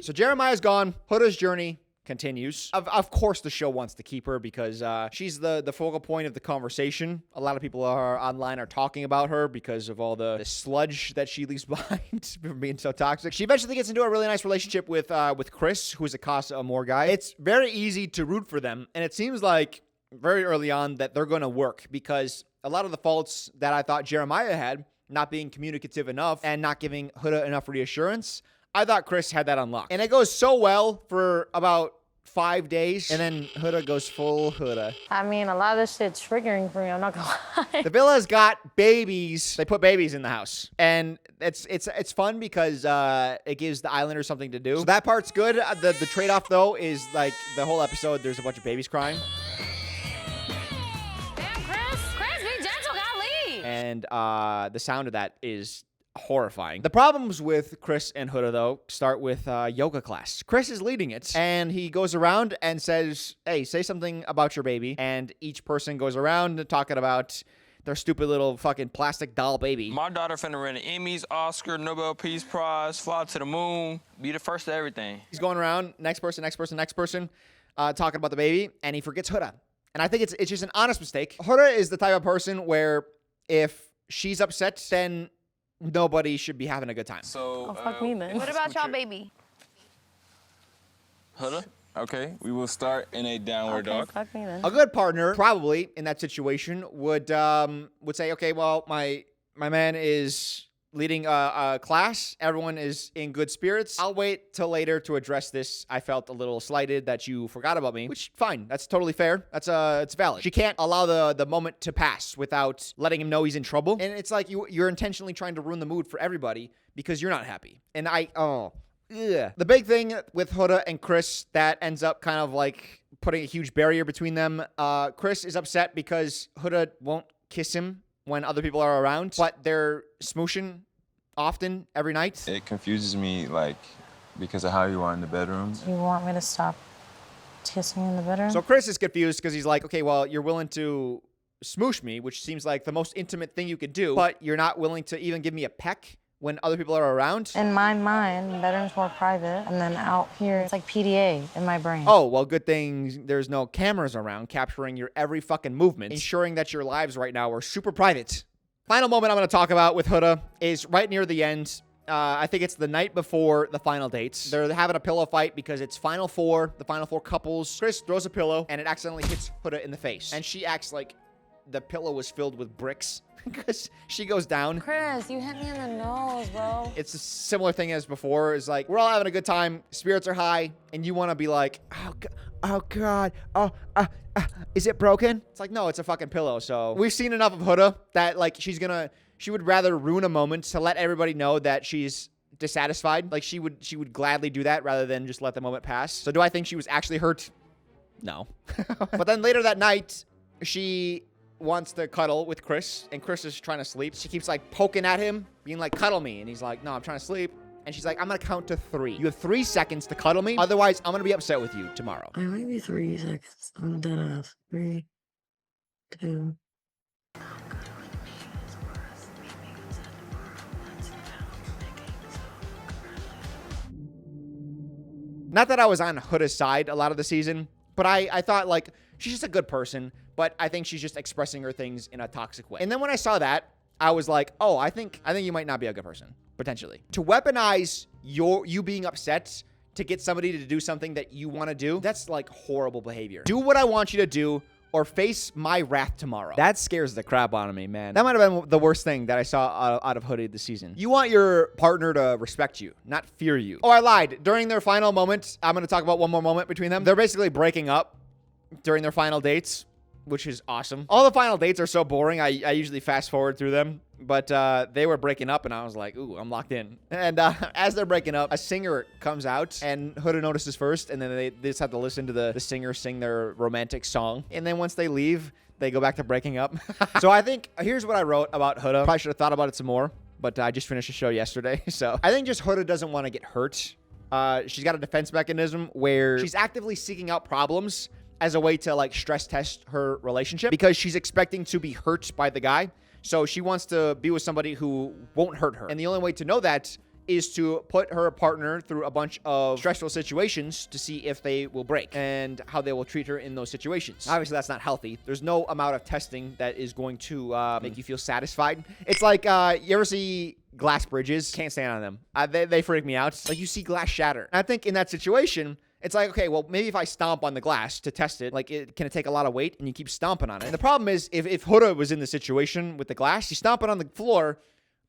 So Jeremiah's gone. Huda's journey continues. Of course, the show wants to keep her because she's the focal point of the conversation. A lot of people online are talking about her because of all the sludge that she leaves behind from being so toxic. She eventually gets into a really nice relationship with Chris, who's a CASA AMOR guy. It's very easy to root for them, and it seems like very early on that they're going to work because a lot of the faults that I thought Jeremiah had, not being communicative enough and not giving Huda enough reassurance, I thought Chris had that unlocked. And it goes so well for about 5 days, and then Huda goes full Huda. I mean, a lot of this shit's triggering for me, I'm not gonna lie. The villa's got babies. They put babies in the house. And it's fun because it gives the Islanders something to do. So that part's good. The trade-off, though, is like the whole episode, there's a bunch of babies crying. Damn, Chris, be gentle, golly. And the sound of that is horrifying. The problems with Chris and Huda, though, start with yoga class. Chris is leading it, and he goes around and says, hey, say something about your baby. And each person goes around talking about their stupid little fucking plastic doll baby. My daughter finna win an Emmys, Oscar, Nobel Peace Prize, fly to the moon, be the first of everything. He's going around, next person, talking about the baby, and he forgets Huda. And I think it's just an honest mistake. Huda is the type of person where if she's upset, then nobody should be having a good time. So, fuck me, man. What about y'all, baby? Huda? Okay, we will start in a downward dog. Fuck me, then. A good partner, probably in that situation, would say, okay, well, my man is leading a class. Everyone is in good spirits. I'll wait till later to address this. I felt a little slighted that you forgot about me, which fine. That's totally fair. It's valid. She can't allow the moment to pass without letting him know he's in trouble. And it's like you're intentionally trying to ruin the mood for everybody because you're not happy. And the big thing with Huda and Chris that ends up kind of like putting a huge barrier between them. Chris is upset because Huda won't kiss him when other people are around, but they're smooshing often every night. It confuses me, like, because of how you are in the bedroom. You want me to stop kissing in the bedroom? So Chris is confused because he's like, okay, well, you're willing to smoosh me, which seems like the most intimate thing you could do, but you're not willing to even give me a peck when other people are around. In my mind, the bedroom's more private, and then out here, it's like PDA in my brain. Oh, well, good thing there's no cameras around capturing your every fucking movement, ensuring that your lives right now are super private. Final moment I'm going to talk about with Huda is right near the end. I think it's the night before the final dates. They're having a pillow fight because it's the final four couples. Chris throws a pillow, and it accidentally hits Huda in the face. And she acts like the pillow was filled with bricks. Because she goes down. Chris, you hit me in the nose, bro. It's a similar thing as before. It's like, we're all having a good time. Spirits are high. And you want to be like, oh God. Is it broken? It's like, no, it's a fucking pillow. So we've seen enough of Huda that like she would rather ruin a moment to let everybody know that she's dissatisfied. Like she would gladly do that rather than just let the moment pass. So do I think she was actually hurt? No. But then later that night, she wants to cuddle with Chris, and Chris is trying to sleep. She keeps like poking at him, being like, cuddle me. And he's like, no, I'm trying to sleep. And she's like, I'm gonna count to 3. You have 3 seconds to cuddle me. Otherwise, I'm gonna be upset with you tomorrow. I might be 3 seconds. I'm dead ass. 3, 2. Not that I was on Huda's side a lot of the season, but I thought like, she's just a good person, but I think she's just expressing her things in a toxic way. And then when I saw that, I was like, oh, I think you might not be a good person, potentially. To weaponize you being upset to get somebody to do something that you want to do, that's like horrible behavior. Do what I want you to do or face my wrath tomorrow. That scares the crap out of me, man. That might have been the worst thing that I saw out of Huda this season. You want your partner to respect you, not fear you. Oh, I lied. During their final moment, I'm going to talk about one more moment between them. They're basically breaking up during their final dates, which is awesome. All the final dates are so boring. I usually fast forward through them, but they were breaking up and I was like, ooh, I'm locked in. And as they're breaking up, a singer comes out and Huda notices first, and then they just have to listen to the singer sing their romantic song. And then once they leave, they go back to breaking up. So I think, here's what I wrote about Huda. Probably should have thought about it some more, but I just finished the show yesterday. So I think just Huda doesn't want to get hurt. She's got a defense mechanism where she's actively seeking out problems as a way to like stress test her relationship because she's expecting to be hurt by the guy. So she wants to be with somebody who won't hurt her. And the only way to know that is to put her partner through a bunch of stressful situations to see if they will break and how they will treat her in those situations. Obviously, that's not healthy. There's no amount of testing that is going to make you feel satisfied. It's like, you ever see glass bridges? Can't stand on them. They freak me out. Like you see glass shatter. And I think in that situation, It's like, okay, well, maybe if I stomp on the glass to test it, like, can it take a lot of weight? And you keep stomping on it. And the problem is, if Huda was in the situation with the glass, she's stomping on the floor,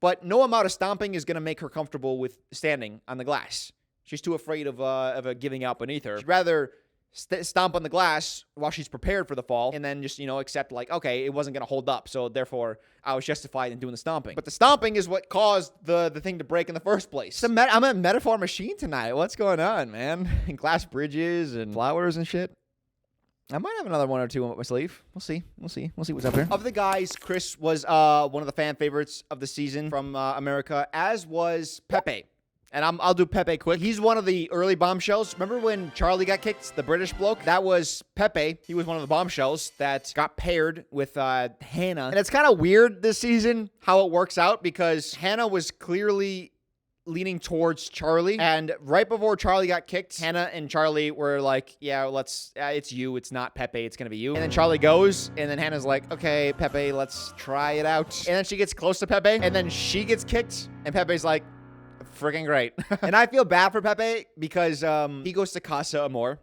but no amount of stomping is going to make her comfortable with standing on the glass. She's too afraid of giving out beneath her. She'd rather stomp on the glass while she's prepared for the fall and then just, accept like, okay, it wasn't going to hold up. So therefore, I was justified in doing the stomping. But the stomping is what caused the thing to break in the first place. I'm a metaphor machine tonight. What's going on, man? And glass bridges and flowers and shit. I might have another one or two up my sleeve. We'll see. We'll see what's up here. Of the guys, Chris was one of the fan favorites of the season from America, as was Pepe. And I'll do Pepe quick. He's one of the early bombshells. Remember when Charlie got kicked, the British bloke? That was Pepe. He was one of the bombshells that got paired with Hannah. And it's kind of weird this season how it works out because Hannah was clearly leaning towards Charlie. And right before Charlie got kicked, Hannah and Charlie were like, yeah, it's you. It's not Pepe. It's going to be you. And then Charlie goes, and then Hannah's like, okay, Pepe, let's try it out. And then she gets close to Pepe, and then she gets kicked, and Pepe's like, freaking great. And I feel bad for Pepe because he goes to CASA AMOR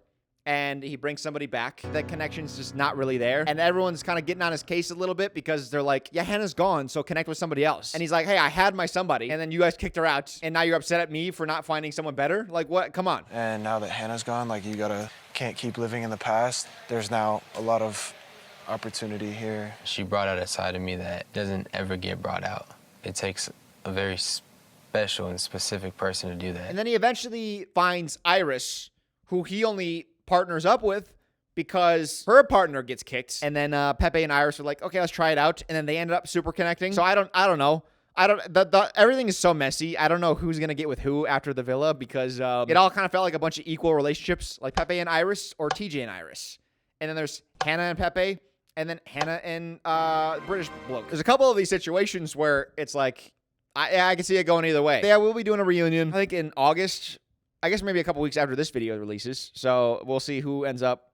and he brings somebody back. That connection's just not really there. And everyone's kind of getting on his case a little bit because they're like, yeah, Hannah's gone, so connect with somebody else. And he's like, hey, I had my somebody, and then you guys kicked her out, and now you're upset at me for not finding someone better? Like, what? Come on. And now that Hannah's gone, like, can't keep living in the past. There's now a lot of opportunity here. She brought out a side of me that doesn't ever get brought out. It takes a very special and specific person to do that. And then he eventually finds Iris, who he only partners up with because her partner gets kicked. And then Pepe and Iris are like, okay, let's try it out. And then they ended up super connecting. So I don't know. Everything is so messy. I don't know who's going to get with who after the villa because it all kind of felt like a bunch of equal relationships, like Pepe and Iris or TJ and Iris. And then there's Hannah and Pepe, and then Hannah and British bloke. There's a couple of these situations where it's like, I can see it going either way. Yeah, we'll be doing a reunion, I think in August. I guess maybe a couple weeks after this video releases. So we'll see who ends up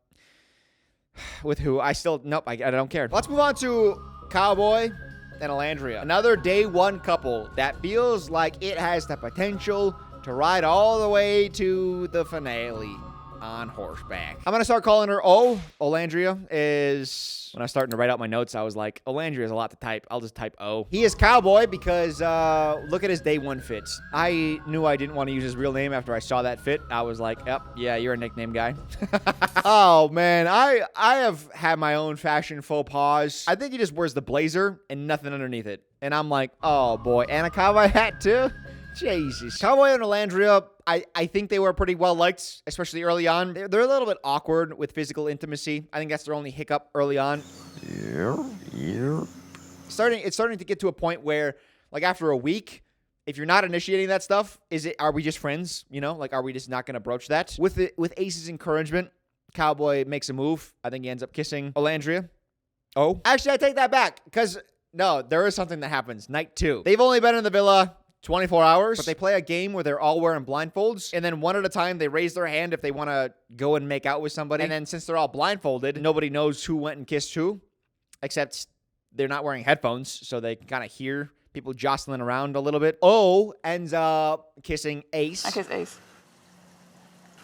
with who. I don't care. Let's move on to Cowboy and Olandria. Another day one couple that feels like it has the potential to ride all the way to the finale on horseback. I'm going to start calling her O. Olandria is... When I was starting to write out my notes, I was like, Olandria is a lot to type. I'll just type O. He is Cowboy because look at his day one fit. I knew I didn't want to use his real name after I saw that fit. I was like, yep, yeah, you're a nickname guy. Oh, man. I have had my own fashion faux pas. I think he just wears the blazer and nothing underneath it. And I'm like, oh, boy. And a cowboy hat, too? Jesus. Cowboy and Olandria, I think they were pretty well liked, especially early on. They're a little bit awkward with physical intimacy. I think that's their only hiccup early on. Yeah. It's starting to get to a point where, like, after a week, if you're not initiating that stuff, are we just friends? Like, are we just not going to broach that? With Ace's encouragement, Cowboy makes a move. I think he ends up kissing Olandria. Oh. Actually, I take that back, because, no, there is something that happens. Night 2. They've only been in the villa 24 hours, but they play a game where they're all wearing blindfolds, and then one at a time, they raise their hand if they want to go and make out with somebody, and then since they're all blindfolded, nobody knows who went and kissed who, except they're not wearing headphones, so they can kind of hear people jostling around a little bit. O ends up kissing Ace. I kissed Ace.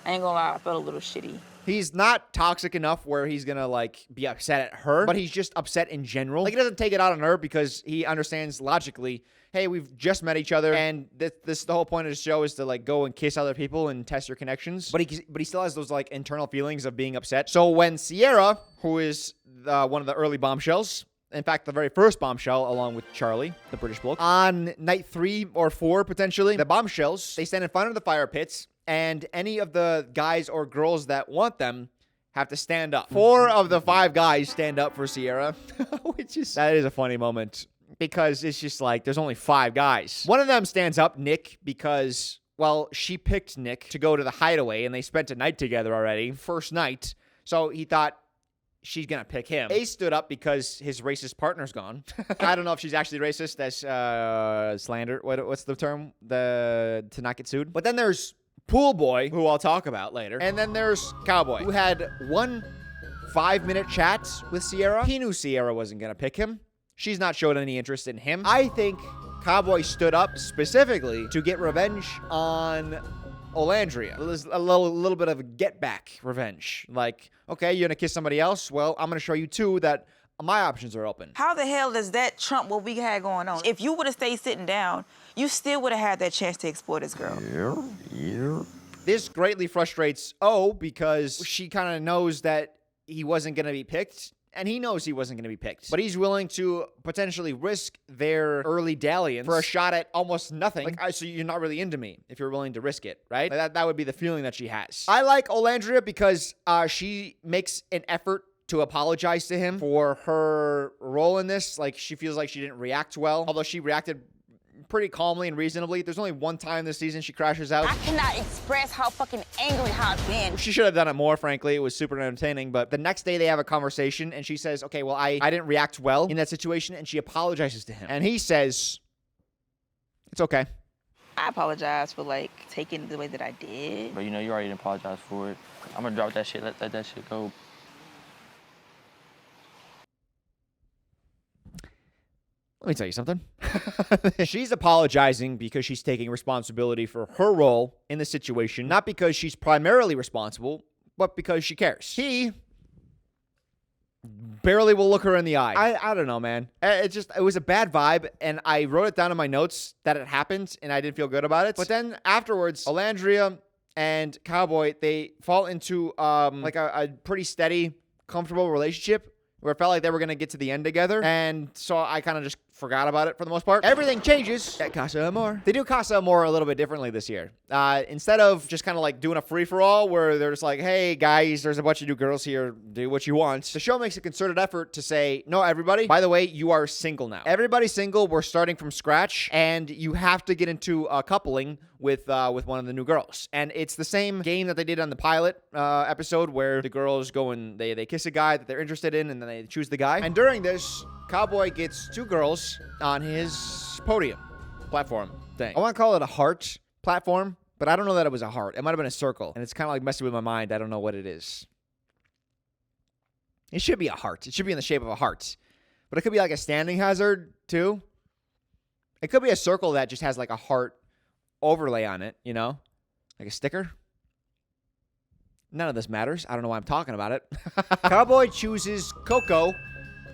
I ain't gonna lie, I felt a little shitty. He's not toxic enough where he's gonna, like, be upset at her, but he's just upset in general. Like, he doesn't take it out on her because he understands logically, hey, we've just met each other, and the whole point of the show is to, like, go and kiss other people and test your connections. But he still has those, like, internal feelings of being upset. So when Cierra, who is one of the early bombshells, in fact, the very first bombshell, along with Charlie, the British bloke, on night 3 or 4, potentially, the bombshells, they stand in front of the fire pits, and any of the guys or girls that want them have to stand up. 4 of the 5 guys stand up for Cierra, that is a funny moment. Because it's just like, there's only 5 guys. One of them stands up, Nic, because, well, she picked Nic to go to the hideaway, and they spent a night together already, first night. So he thought she's going to pick him. Ace stood up because his racist partner's gone. I don't know if she's actually racist. That's slander. What's the term? To not get sued. But then there's Pool Boy, who I'll talk about later. And then there's Cowboy, who had one 5-minute chat with Cierra. He knew Cierra wasn't going to pick him. She's not showed any interest in him. I think Cowboy stood up specifically to get revenge on Olandria. A little bit of a get back revenge. Like, okay, you're gonna kiss somebody else? Well, I'm gonna show you too that my options are open. How the hell does that trump what we had going on? If you would have stayed sitting down, you still would have had that chance to explore this girl. Yeah. This greatly frustrates O because she kind of knows that he wasn't gonna be picked. And he knows he wasn't going to be picked. But he's willing to potentially risk their early dalliance for a shot at almost nothing. Like, so you're not really into me if you're willing to risk it, right? Like that would be the feeling that she has. I like Olandria because she makes an effort to apologize to him for her role in this. Like, she feels like she didn't react well. Although she reacted pretty calmly and reasonably. There's only one time this season she crashes out. I cannot express how fucking angry I've been. She should have done it more, frankly. It was super entertaining. But the next day they have a conversation and she says, okay, well, I didn't react well in that situation. And she apologizes to him. And he says, it's okay. I apologize for, like, taking it the way that I did. But you know, you already didn't apologize for it. I'm gonna drop that shit, let that shit go. Let me tell you something. She's apologizing because she's taking responsibility for her role in the situation, not because she's primarily responsible, but because she cares. He barely will look her in the eye. I don't know, man. It was a bad vibe, and I wrote it down in my notes that it happened, and I didn't feel good about it. But then afterwards, Olandria and Cowboy, they fall into like a pretty steady, comfortable relationship where it felt like they were going to get to the end together. And so I kind of just forgot about it for the most part. Everything changes at CASA AMOR. They do CASA AMOR a little bit differently this year. Instead of just kind of like doing a free-for-all where they're just like, hey, guys, there's a bunch of new girls here. Do what you want. The show makes a concerted effort to say, no, everybody, by the way, you are single now. Everybody's single. We're starting from scratch. And you have to get into a coupling with one of the new girls. And it's the same game that they did on the pilot episode where the girls go and they kiss a guy that they're interested in and then they choose the guy. And during this, Cowboy gets two girls on his podium platform thing. I want to call it a heart platform, but I don't know that it was a heart. It might have been a circle. And it's kind of like messing with my mind. I don't know what it is. It should be a heart. It should be in the shape of a heart. But it could be like a standing hazard too. It could be a circle that just has like a heart overlay on it, you know, like a sticker. None of this matters. I don't know why I'm talking about it. Cowboy chooses Coco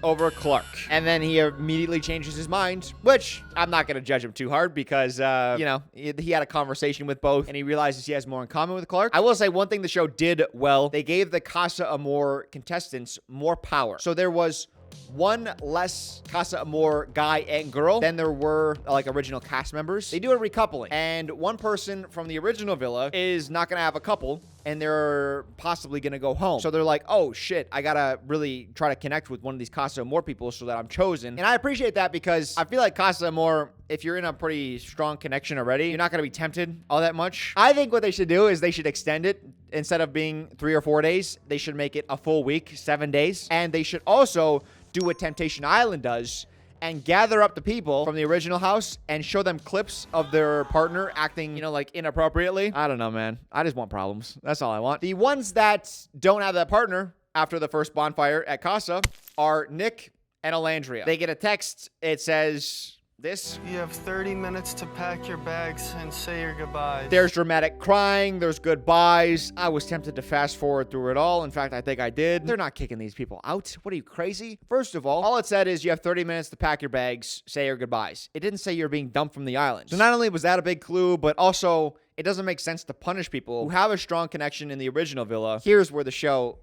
over Clark. And then he immediately changes his mind, which I'm not going to judge him too hard because, you know, he had a conversation with both and he realizes he has more in common with Clark. I will say one thing the show did well, they gave the CASA AMOR contestants more power. So there was one less CASA AMOR guy and girl than there were like original cast members. They do a recoupling, and one person from the original villa is not gonna have a couple, and they're possibly gonna go home. So they're like, oh shit, I gotta really try to connect with one of these CASA AMOR people so that I'm chosen. And I appreciate that because I feel like CASA AMOR, if you're in a pretty strong connection already, you're not gonna be tempted all that much. I think what they should do is they should extend it. Instead of being 3 or 4 days, they should make it a full week, 7 days. And they should also do what Temptation Island does and gather up the people from the original house and show them clips of their partner acting, you know, like inappropriately. I don't know, man. I just want problems. That's all I want. The ones that don't have that partner after the first bonfire at Casa are Nic and Olandria. They get a text. It says this. You have 30 minutes to pack your bags and say your goodbyes. There's dramatic crying. There's goodbyes. I was tempted to fast forward through it all. In fact, I think I did. They're not kicking these people out. What are you, crazy? First of all it said is you have 30 minutes to pack your bags, say your goodbyes. It didn't say you're being dumped from the island. So not only was that a big clue, but also it doesn't make sense to punish people who have a strong connection in the original villa. Here's where the show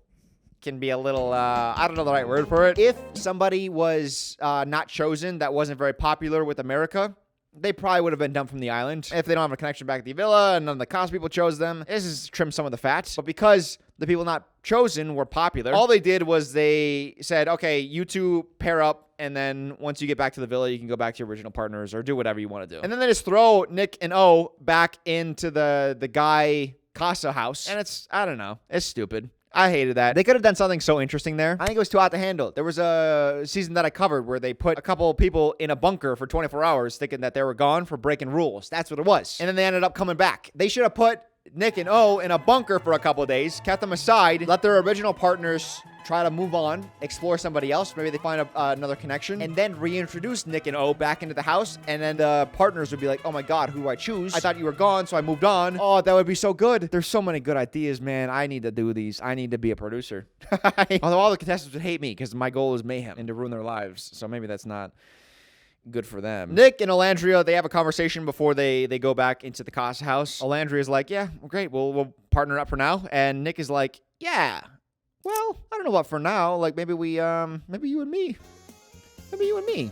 can be a little, I don't know the right word for it. If somebody was not chosen that wasn't very popular with America, they probably would have been dumped from the island. If they don't have a connection back to the villa and none of the cast people chose them, this is trim some of the fat. But because the people not chosen were popular, all they did was they said, okay, you two pair up, and then once you get back to the villa, you can go back to your original partners or do whatever you want to do. And then they just throw Nic and O back into the guy Casa house. And it's, I don't know, it's stupid. I hated that. They could have done something so interesting there. I think it was too hot to handle. There was a season that I covered where they put a couple of people in a bunker for 24 hours thinking that they were gone for breaking rules. That's what it was. And then they ended up coming back. They should have put Nick and O in a bunker for a couple of days, kept them aside, let their original partners try to move on, explore somebody else. Maybe they find another connection, and then reintroduce Nick and O back into the house. And then the partners would be like, oh my God, who do I choose? I thought you were gone, so I moved on. Oh, that would be so good. There's so many good ideas, man. I need to do these. I need to be a producer. Although all the contestants would hate me because my goal is mayhem and to ruin their lives. So maybe that's not good for them. Nick and Olandria, they have a conversation before they go back into the CASA house. Olandria is like, yeah, well, great. We'll partner up for now. And Nick is like, yeah. Well, I don't know about for now. Like, maybe maybe you and me. Maybe you and me.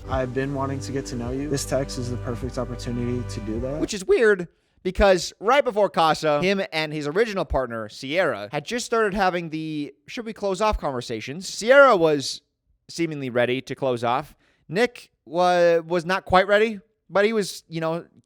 I've been wanting to get to know you. This text is the perfect opportunity to do that. Which is weird because right before CASA, him and his original partner, Cierra, had just started having the should we close off conversations. Cierra was seemingly ready to close off. Nick was not quite ready, but he was,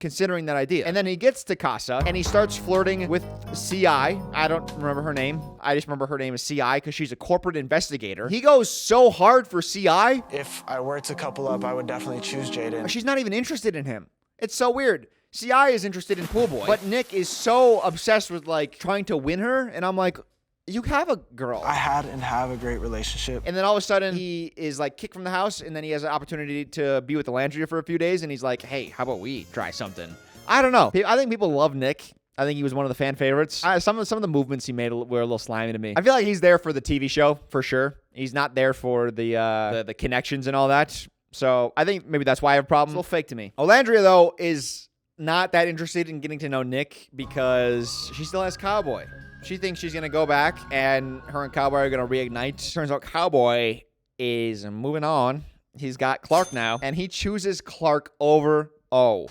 considering that idea. And then he gets to CASA, and he starts flirting with CI. I don't remember her name. I just remember her name is CI because she's a corporate investigator. He goes so hard for CI. If I were to couple up, I would definitely choose Jaden. She's not even interested in him. It's so weird. CI is interested in Pool Boy, but Nick is so obsessed with, trying to win her, and I'm like, you have a girl. I had and have a great relationship. And then all of a sudden, he is, kicked from the house, and then he has an opportunity to be with Olandria for a few days, and he's like, hey, how about we try something? I don't know. I think people love Nick. I think he was one of the fan favorites. Some of the movements he made were a little slimy to me. I feel like he's there for the TV show, for sure. He's not there for the connections and all that. So I think maybe that's why I have a problem. It's a little fake to me. Olandria, though, is not that interested in getting to know Nick because she still has Cowboy. She thinks she's going to go back, and her and Cowboy are going to reignite. Turns out Cowboy is moving on. He's got Clark now, and he chooses Clark over O.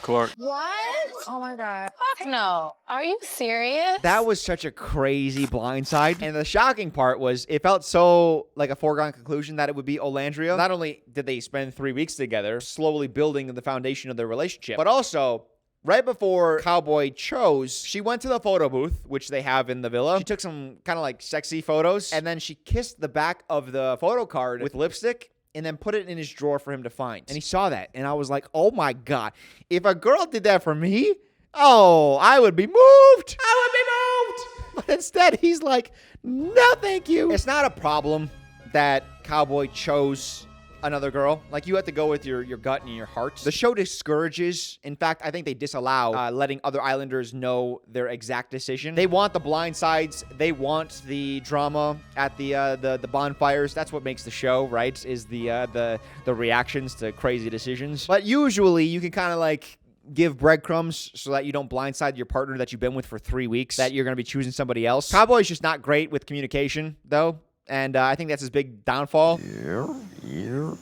Clark. What? Oh my God. Fuck no. Are you serious? That was such a crazy blindside. And the shocking part was it felt so like a foregone conclusion that it would be Olandria. Not only did they spend 3 weeks together, slowly building the foundation of their relationship, but also right before Cowboy chose, she went to the photo booth, which they have in the villa. She took some kind of sexy photos, and then she kissed the back of the photo card with lipstick and then put it in his drawer for him to find. And he saw that, and I was like, oh my God. If a girl did that for me, I would be moved. But instead, he's like, no, thank you. It's not a problem that Cowboy chose another girl. You have to go with your gut and your heart. The show discourages, in fact, I think they disallow letting other islanders know their exact decision. They want the blind sides. They want the drama at the bonfires. That's what makes the show, right? Is the reactions to crazy decisions. But usually you can kind of give breadcrumbs so that you don't blindside your partner that you've been with for 3 weeks, that you're going to be choosing somebody else. Cowboy's just not great with communication, though. And I think that's his big downfall. Yeah.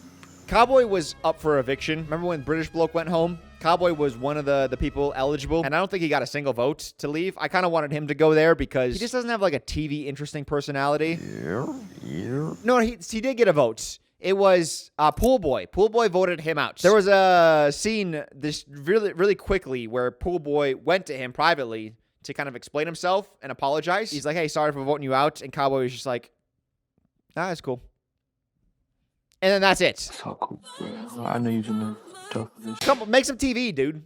Cowboy was up for eviction. Remember when British bloke went home? Cowboy was one of the people eligible, and I don't think he got a single vote to leave. I kind of wanted him to go there because he just doesn't have a TV interesting personality. Yeah. No, he did get a vote. It was Pool Boy. Pool Boy voted him out. There was a scene this really, really quickly where Pool Boy went to him privately to kind of explain himself and apologize. He's like, hey, sorry for voting you out. And Cowboy was just like, nah, that's cool. And then that's it. So cool, bro. I know you've been tough for this. Come on, make some TV, dude.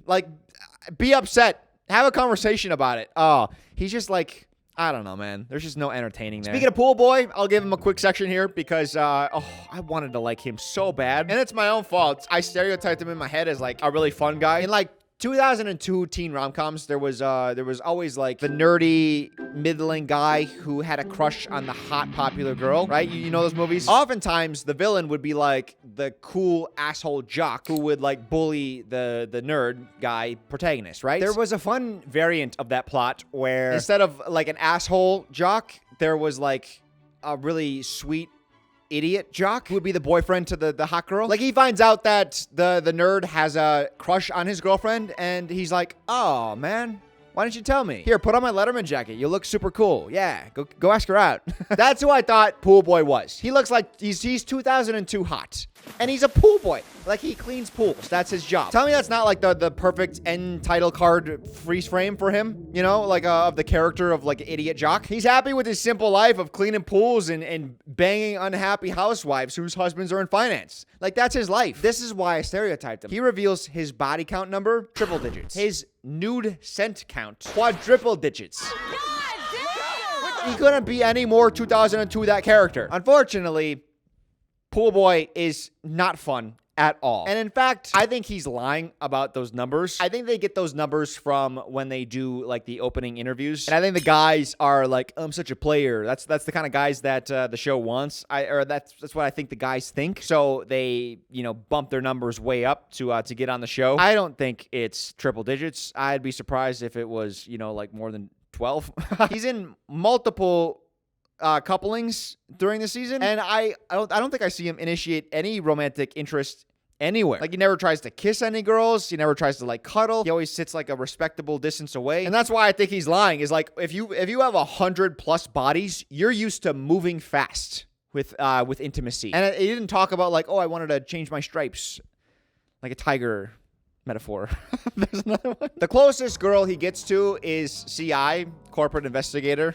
Be upset. Have a conversation about it. Oh, he's just I don't know, man. There's just no entertaining there. Speaking of Pool Boy, I'll give him a quick section here because, I wanted to like him so bad. And it's my own fault. I stereotyped him in my head as a really fun guy. In 2002 teen rom-coms, there was always the nerdy middling guy who had a crush on the hot popular girl, right? You know those movies? Oftentimes the villain would be the cool asshole jock who would bully the nerd guy protagonist, right? There was a fun variant of that plot where instead of an asshole jock, there was a really sweet idiot jock who would be the boyfriend to the hot girl. He finds out that the nerd has a crush on his girlfriend, and he's like, oh man, why didn't you tell me? Here, put on my Letterman jacket. You look super cool. Yeah, go ask her out. That's who I thought Pool Boy was. He looks like he's 2002 hot. And he's a pool boy. He cleans pools. That's his job. Tell me that's not the perfect end title card freeze frame for him, of the character of idiot jock. He's happy with his simple life of cleaning pools and banging unhappy housewives whose husbands are in finance. That's his life. This is why I stereotyped him. He reveals his body count number, triple digits. His nude scent count count. Quadruple digits. He couldn't be any more 2002 that character. Unfortunately, Pool Boy is not fun at all. And in fact, I think he's lying about those numbers. I think they get those numbers from when they do like the opening interviews. And I think the guys are like, I'm such a player. That's the kind of guys that the show wants. That's what I think the guys think. So they, bump their numbers way up to get on the show. I don't think it's triple digits. I'd be surprised if it was, like more than 12. He's in multiple couplings during the season, and I don't think I see him initiate any romantic interest anywhere. Like, he never tries to kiss any girls. He never tries to like cuddle. He always sits like a respectable distance away. And that's why I think he's lying. Is like, if you have 100+ bodies, you're used to moving fast with intimacy. And he didn't talk about like, oh, I wanted to change my stripes, like a tiger metaphor. There's another one. The closest girl he gets to is CI, corporate investigator.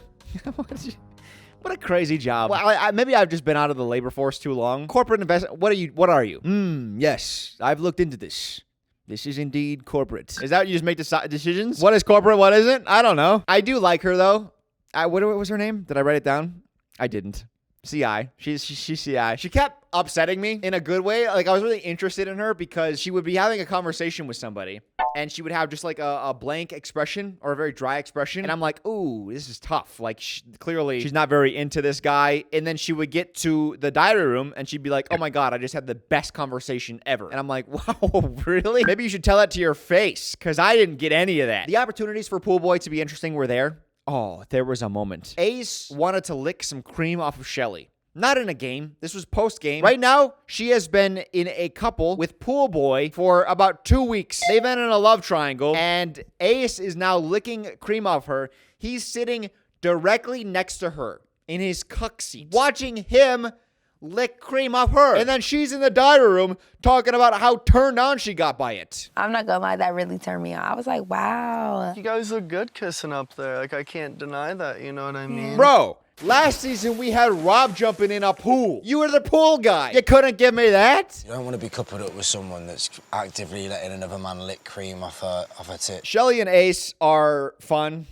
What a crazy job. Well, maybe I've just been out of the labor force too long. Corporate what are you? Yes, I've looked into this. This is indeed corporate. Is that what you just make decisions? What is corporate? What isn't? I don't know. I do like her though. What was her name? Did I write it down? I didn't. CI. She's CI. She kept upsetting me in a good way. Like, I was really interested in her because she would be having a conversation with somebody and she would have just like a blank expression or a very dry expression. And I'm like, ooh, this is tough. Like, clearly she's not very into this guy. And then she would get to the diary room and she'd be like, oh my God, I just had the best conversation ever. And I'm like, wow, really? Maybe you should tell that to your face, because I didn't get any of that. The opportunities for Pool Boy to be interesting were there. Oh, there was a moment. Ace wanted to lick some cream off of Chelly. Not in a game. This was post-game. Right now, she has been in a couple with Pool Boy for about 2 weeks. They've been in a love triangle, and Ace is now licking cream off her. He's sitting directly next to her in his cuck seat, watching him lick cream off her. And then she's in the diary room talking about how turned on she got by it. I'm not gonna lie, that really turned me on. I was like, wow. You guys look good kissing up there. Like, I can't deny that, you know what I mean? Bro, last season we had Rob jumping in a pool. You were the pool guy. You couldn't give me that? You don't want to be coupled up with someone that's actively letting another man lick cream off her tit. Chelly and Ace are fun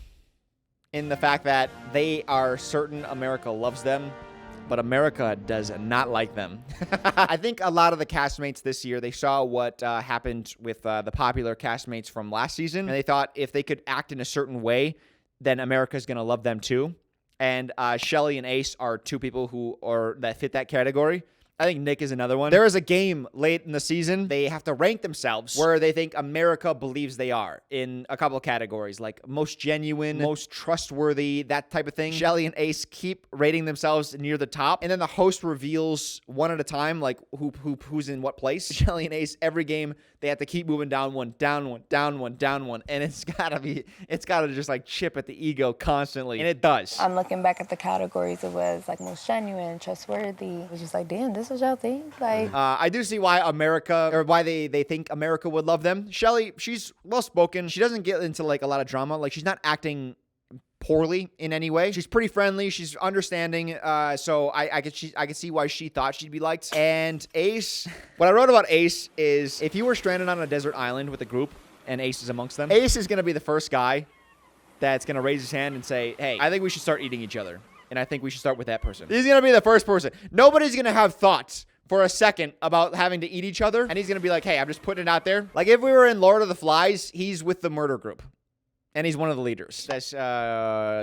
in the fact that they are certain America loves them, but America does not like them. I think a lot of the castmates this year, they saw what happened with the popular castmates from last season, and they thought if they could act in a certain way, then America's going to love them too. And Chelly and Ace are two people that fit that category. I think Nic is another one. There is a game late in the season. They have to rank themselves where they think America believes they are in a couple of categories, like most genuine, most trustworthy, that type of thing. Chelly and Ace keep rating themselves near the top, and then the host reveals one at a time, like who's in what place. Chelly and Ace, every game, they have to keep moving down one, down one, down one, down one, and it's gotta just like chip at the ego constantly, and it does. I'm looking back at the categories. It was like most genuine, trustworthy. It was just like, damn, this was y'all think? Like, I do see why why they think America would love them. Chelly, she's well-spoken. She doesn't get into like a lot of drama. Like, she's not acting poorly in any way. She's pretty friendly. She's understanding. So I could see why she thought she'd be liked. And Ace, what I wrote about Ace is if you were stranded on a desert island with a group and Ace is amongst them, Ace is going to be the first guy that's going to raise his hand and say, hey, I think we should start eating each other. And I think we should start with that person. He's going to be the first person. Nobody's going to have thoughts for a second about having to eat each other. And he's going to be like, hey, I'm just putting it out there. Like, if we were in Lord of the Flies, he's with the murder group. And he's one of the leaders. That's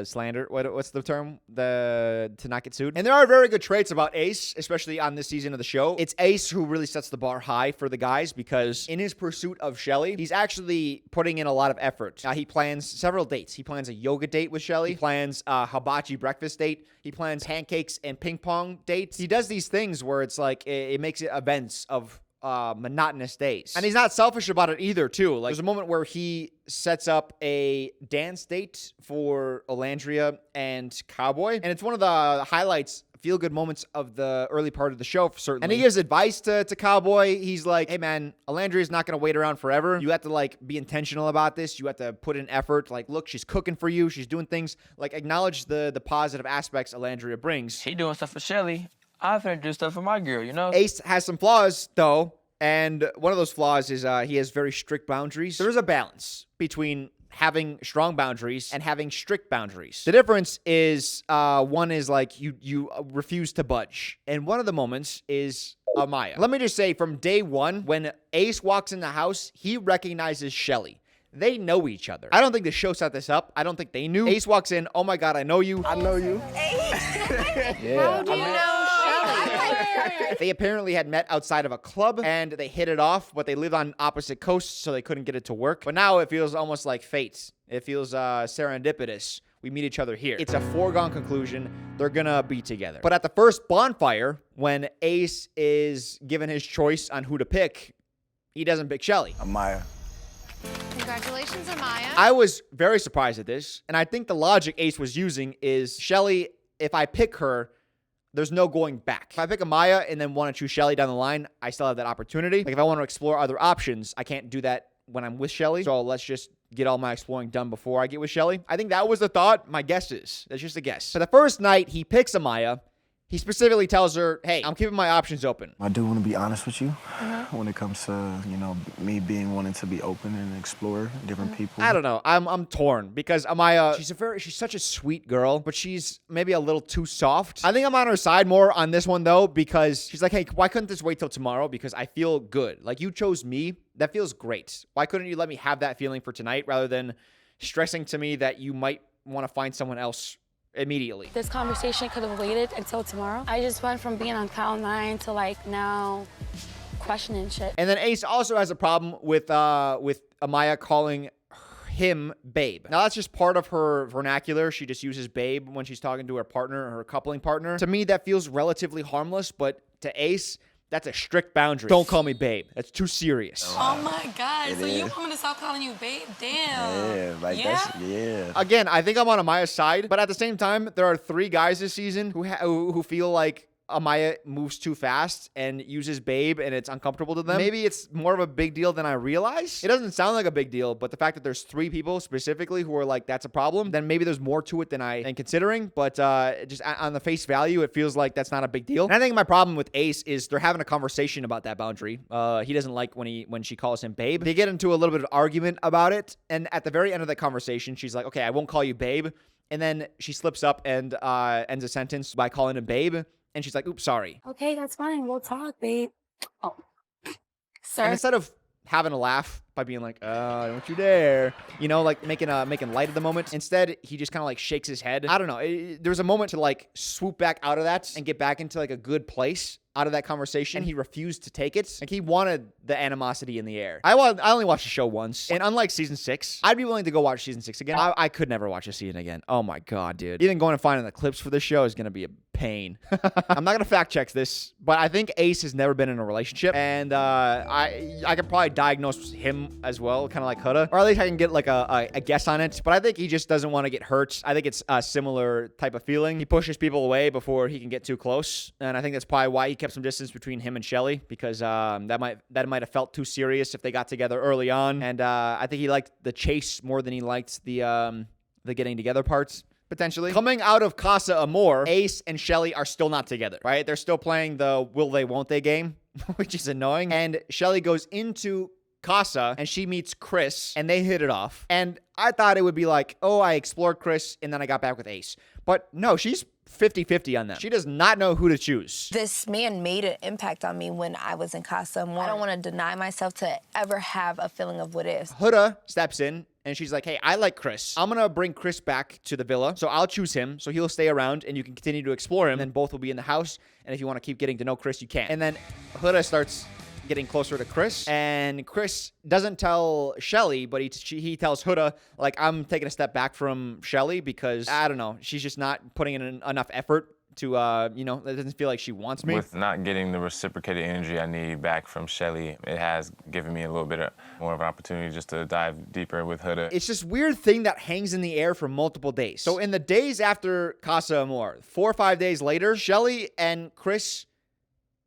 slander. What's the term? To not get sued. And there are very good traits about Ace, especially on this season of the show. It's Ace who really sets the bar high for the guys because in his pursuit of Chelly, he's actually putting in a lot of effort. He plans several dates. He plans a yoga date with Chelly. He plans a hibachi breakfast date. He plans pancakes and ping pong dates. He does these things where it's like it makes it events of monotonous days. And he's not selfish about it either, too. Like, there's a moment where he sets up a dance date for Olandria and Cowboy. And it's one of the highlights, feel-good moments of the early part of the show, certainly. And he gives advice to Cowboy. He's like, hey, man, Olandria's not going to wait around forever. You have to, like, be intentional about this. You have to put in effort. Like, look, she's cooking for you. She's doing things. Like, acknowledge the positive aspects Olandria brings. He doing stuff for Chelly. I'm finna do stuff for my girl, you know? Ace has some flaws, though, and one of those flaws is he has very strict boundaries. There is a balance between having strong boundaries and having strict boundaries. The difference is one is like you refuse to budge. And one of the moments is Amaya. Let me just say from day one, when Ace walks in the house, he recognizes Chelly. They know each other. I don't think the show set this up. I don't think they knew. Ace walks in, oh my God, I know you. I know you. How do you know Chelly? They apparently had met outside of a club and they hit it off, but they lived on opposite coasts, so they couldn't get it to work. But now it feels almost like fate. It feels serendipitous. We meet each other here. It's a foregone conclusion. They're gonna be together. But at the first bonfire, when Ace is given his choice on who to pick, he doesn't pick Chelly. Amaya. Congratulations, Amaya. I was very surprised at this, and I think the logic Ace was using is Chelly, if I pick her, there's no going back. If I pick Amaya and then want to choose Chelly down the line, I still have that opportunity. Like if I want to explore other options, I can't do that when I'm with Chelly. So let's just get all my exploring done before I get with Chelly. I think that was the thought. My guess is. That's just a guess. For the first night, he picks Amaya. He specifically tells her, hey, I'm keeping my options open. I do want to be honest with you when it comes to, me wanting to be open and explore different people. I don't know. I'm torn because Amaya, she's such a sweet girl, but she's maybe a little too soft. I think I'm on her side more on this one though, because she's like, hey, why couldn't this wait till tomorrow? Because I feel good. Like you chose me. That feels great. Why couldn't you let me have that feeling for tonight rather than stressing to me that you might want to find someone else immediately? This conversation could have waited until tomorrow. I just went from being on cloud 9 to like now questioning shit. And then Ace also has a problem with Amaya calling him babe. Now that's just part of her vernacular. She just uses babe when she's talking to her partner or her coupling partner. To me, that feels relatively harmless, but to Ace, that's a strict boundary. Don't call me babe. That's too serious. Oh my God. So you want me to stop calling you babe? Damn. Yeah. Again, I think I'm on Amaya's side, but at the same time, there are 3 guys this season who feel like Amaya moves too fast and uses babe and it's uncomfortable to them. Maybe it's more of a big deal than I realize. It doesn't sound like a big deal, but the fact that there's 3 people specifically who are like, that's a problem, then maybe there's more to it than I am considering. But just on the face value, it feels like that's not a big deal. And I think my problem with Ace is they're having a conversation about that boundary. He doesn't like when she calls him babe. They get into a little bit of argument about it. And at the very end of that conversation, she's like, okay, I won't call you babe. And then she slips up and ends a sentence by calling him babe. And she's like, oops, sorry. Okay, that's fine. We'll talk, babe. Oh, sir. And instead of having a laugh by being like, don't you dare, like making light of the moment, instead, he just kind of like shakes his head. I don't know. There was a moment to like swoop back out of that and get back into like a good place out of that conversation. And he refused to take it. Like he wanted the animosity in the air. I only watched the show once. And unlike season 6, I'd be willing to go watch season 6 again. I could never watch a season again. Oh my God, dude. Even going and finding the clips for this show is going to be a pain. I'm not going to fact check this, but I think Ace has never been in a relationship. And I could probably diagnose him as well, kind of like Huda. Or at least I can get like a guess on it. But I think he just doesn't want to get hurt. I think it's a similar type of feeling. He pushes people away before he can get too close. And I think that's probably why he kept some distance between him and Chelly, because that might have felt too serious if they got together early on. And I think he liked the chase more than he liked the getting together parts. Potentially. Coming out of CASA AMOR, Ace and Chelly are still not together, right? They're still playing the will they, won't they game, which is annoying. And Chelly goes into CASA and she meets Chris and they hit it off. And I thought it would be like, oh, I explored Chris and then I got back with Ace. But no, she's 50-50 on them. She does not know who to choose. This man made an impact on me when I was in CASA AMOR. I don't want to deny myself to ever have a feeling of what is. Huda steps in and she's like, hey, I like Chris. I'm going to bring Chris back to the villa. So I'll choose him. So he'll stay around and you can continue to explore him. And then both will be in the house. And if you want to keep getting to know Chris, you can. And then Huda starts getting closer to Chris. And Chris doesn't tell Chelly, but he tells Huda, like, I'm taking a step back from Chelly because, I don't know, she's just not putting in enough effort to, it doesn't feel like she wants me. With not getting the reciprocated energy I need back from Chelly, it has given me a little bit more of an opportunity just to dive deeper with Huda. It's this weird thing that hangs in the air for multiple days. So in the days after CASA AMOR, 4 or 5 days later, Chelly and Chris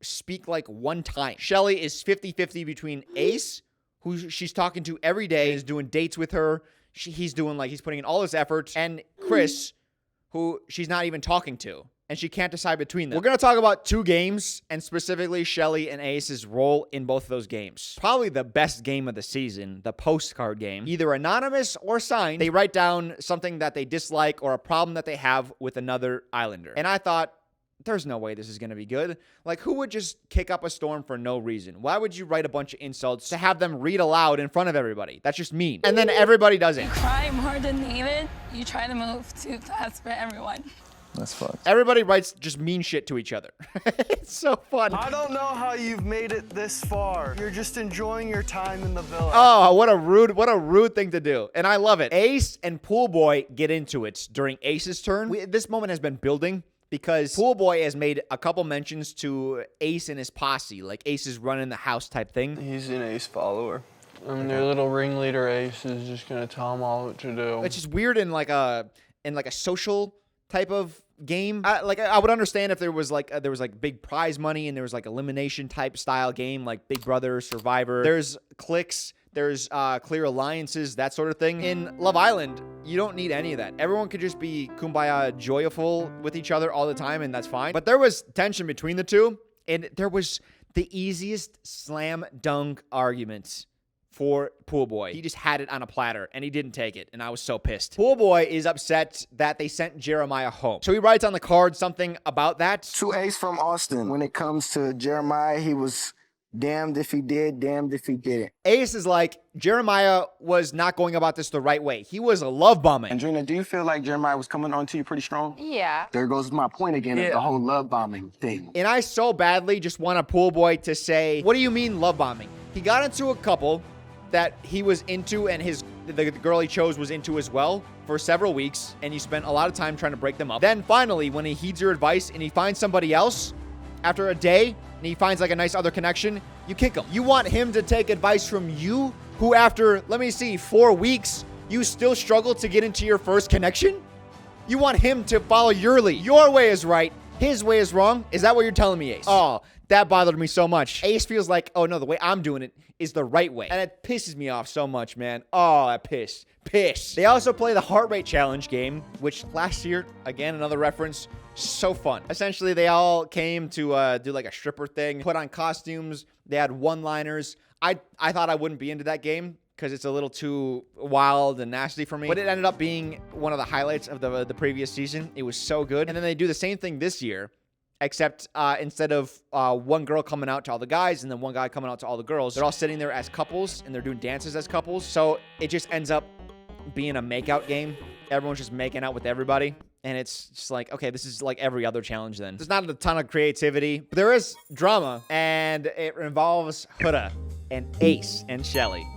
speak like one time. Chelly is 50-50 between Ace, who she's talking to every day, is doing dates with her. He's putting in all his efforts, and Chris, who she's not even talking to. and she can't decide between them. We're going to talk about 2 games, and specifically Chelly and Ace's role in both of those games. Probably the best game of the season, the postcard game. Either anonymous or signed, they write down something that they dislike or a problem that they have with another Islander. And I thought, there's no way this is going to be good. Like, who would just kick up a storm for no reason? Why would you write a bunch of insults to have them read aloud in front of everybody? That's just mean. And then everybody does it. You cry more than David. You try to move too fast for everyone. That's fun. Everybody writes just mean shit to each other. It's so fun. I don't know how you've made it this far. You're just enjoying your time in the villa. Oh, what a rude thing to do. And I love it. Ace and Pool Boy get into it during Ace's turn. This moment has been building because Pool Boy has made a couple mentions to Ace and his posse, like Ace is running the house type thing. He's an Ace follower. I mean, their little ringleader Ace is just gonna tell them all what to do. It's just weird in like a social type of game. I would understand if there was big prize money and there was like elimination type style game like Big Brother, Survivor. There's cliques, there's clear alliances, that sort of thing. In Love Island, you don't need any of that. Everyone could just be kumbaya joyful with each other all the time, and that's fine. But there was tension between the two, and there was the easiest slam dunk arguments for Pool Boy. He just had it on a platter, and he didn't take it, and I was so pissed. Pool Boy is upset that they sent Jeremiah home. So he writes on the card something about that. To Ace from Austin, when it comes to Jeremiah, he was damned if he did, damned if he didn't. Ace is like, Jeremiah was not going about this the right way. He was a love bombing. Andrina, do you feel like Jeremiah was coming on to you pretty strong? Yeah. There goes my point again, of the whole love bombing thing. And I so badly just want a Pool Boy to say, what do you mean love bombing? He got into a couple that he was into and the girl he chose was into as well for several weeks, and you spent a lot of time trying to break them up. Then finally, when he heeds your advice and he finds somebody else after a day, and he finds like a nice other connection, you kick him. You want him to take advice from you, who after, 4 weeks, you still struggle to get into your first connection? You want him to follow your lead. Your way is right, his way is wrong. Is that what you're telling me, Ace? Oh, that bothered me so much. Ace feels like, oh no, the way I'm doing it is the right way. And it pisses me off so much, man. Oh, that piss. They also play the heart rate challenge game, which last year, again, another reference, so fun. Essentially, they all came to do like a stripper thing, put on costumes. They had one-liners. I thought I wouldn't be into that game because it's a little too wild and nasty for me. But it ended up being one of the highlights of the previous season. It was so good. And then they do the same thing this year, except instead of one girl coming out to all the guys and then one guy coming out to all the girls, they're all sitting there as couples and they're doing dances as couples. So it just ends up being a makeout game. Everyone's just making out with everybody. And it's just like, okay, this is like every other challenge then. There's not a ton of creativity, but there is drama, and it involves Huda and Ace and Chelly.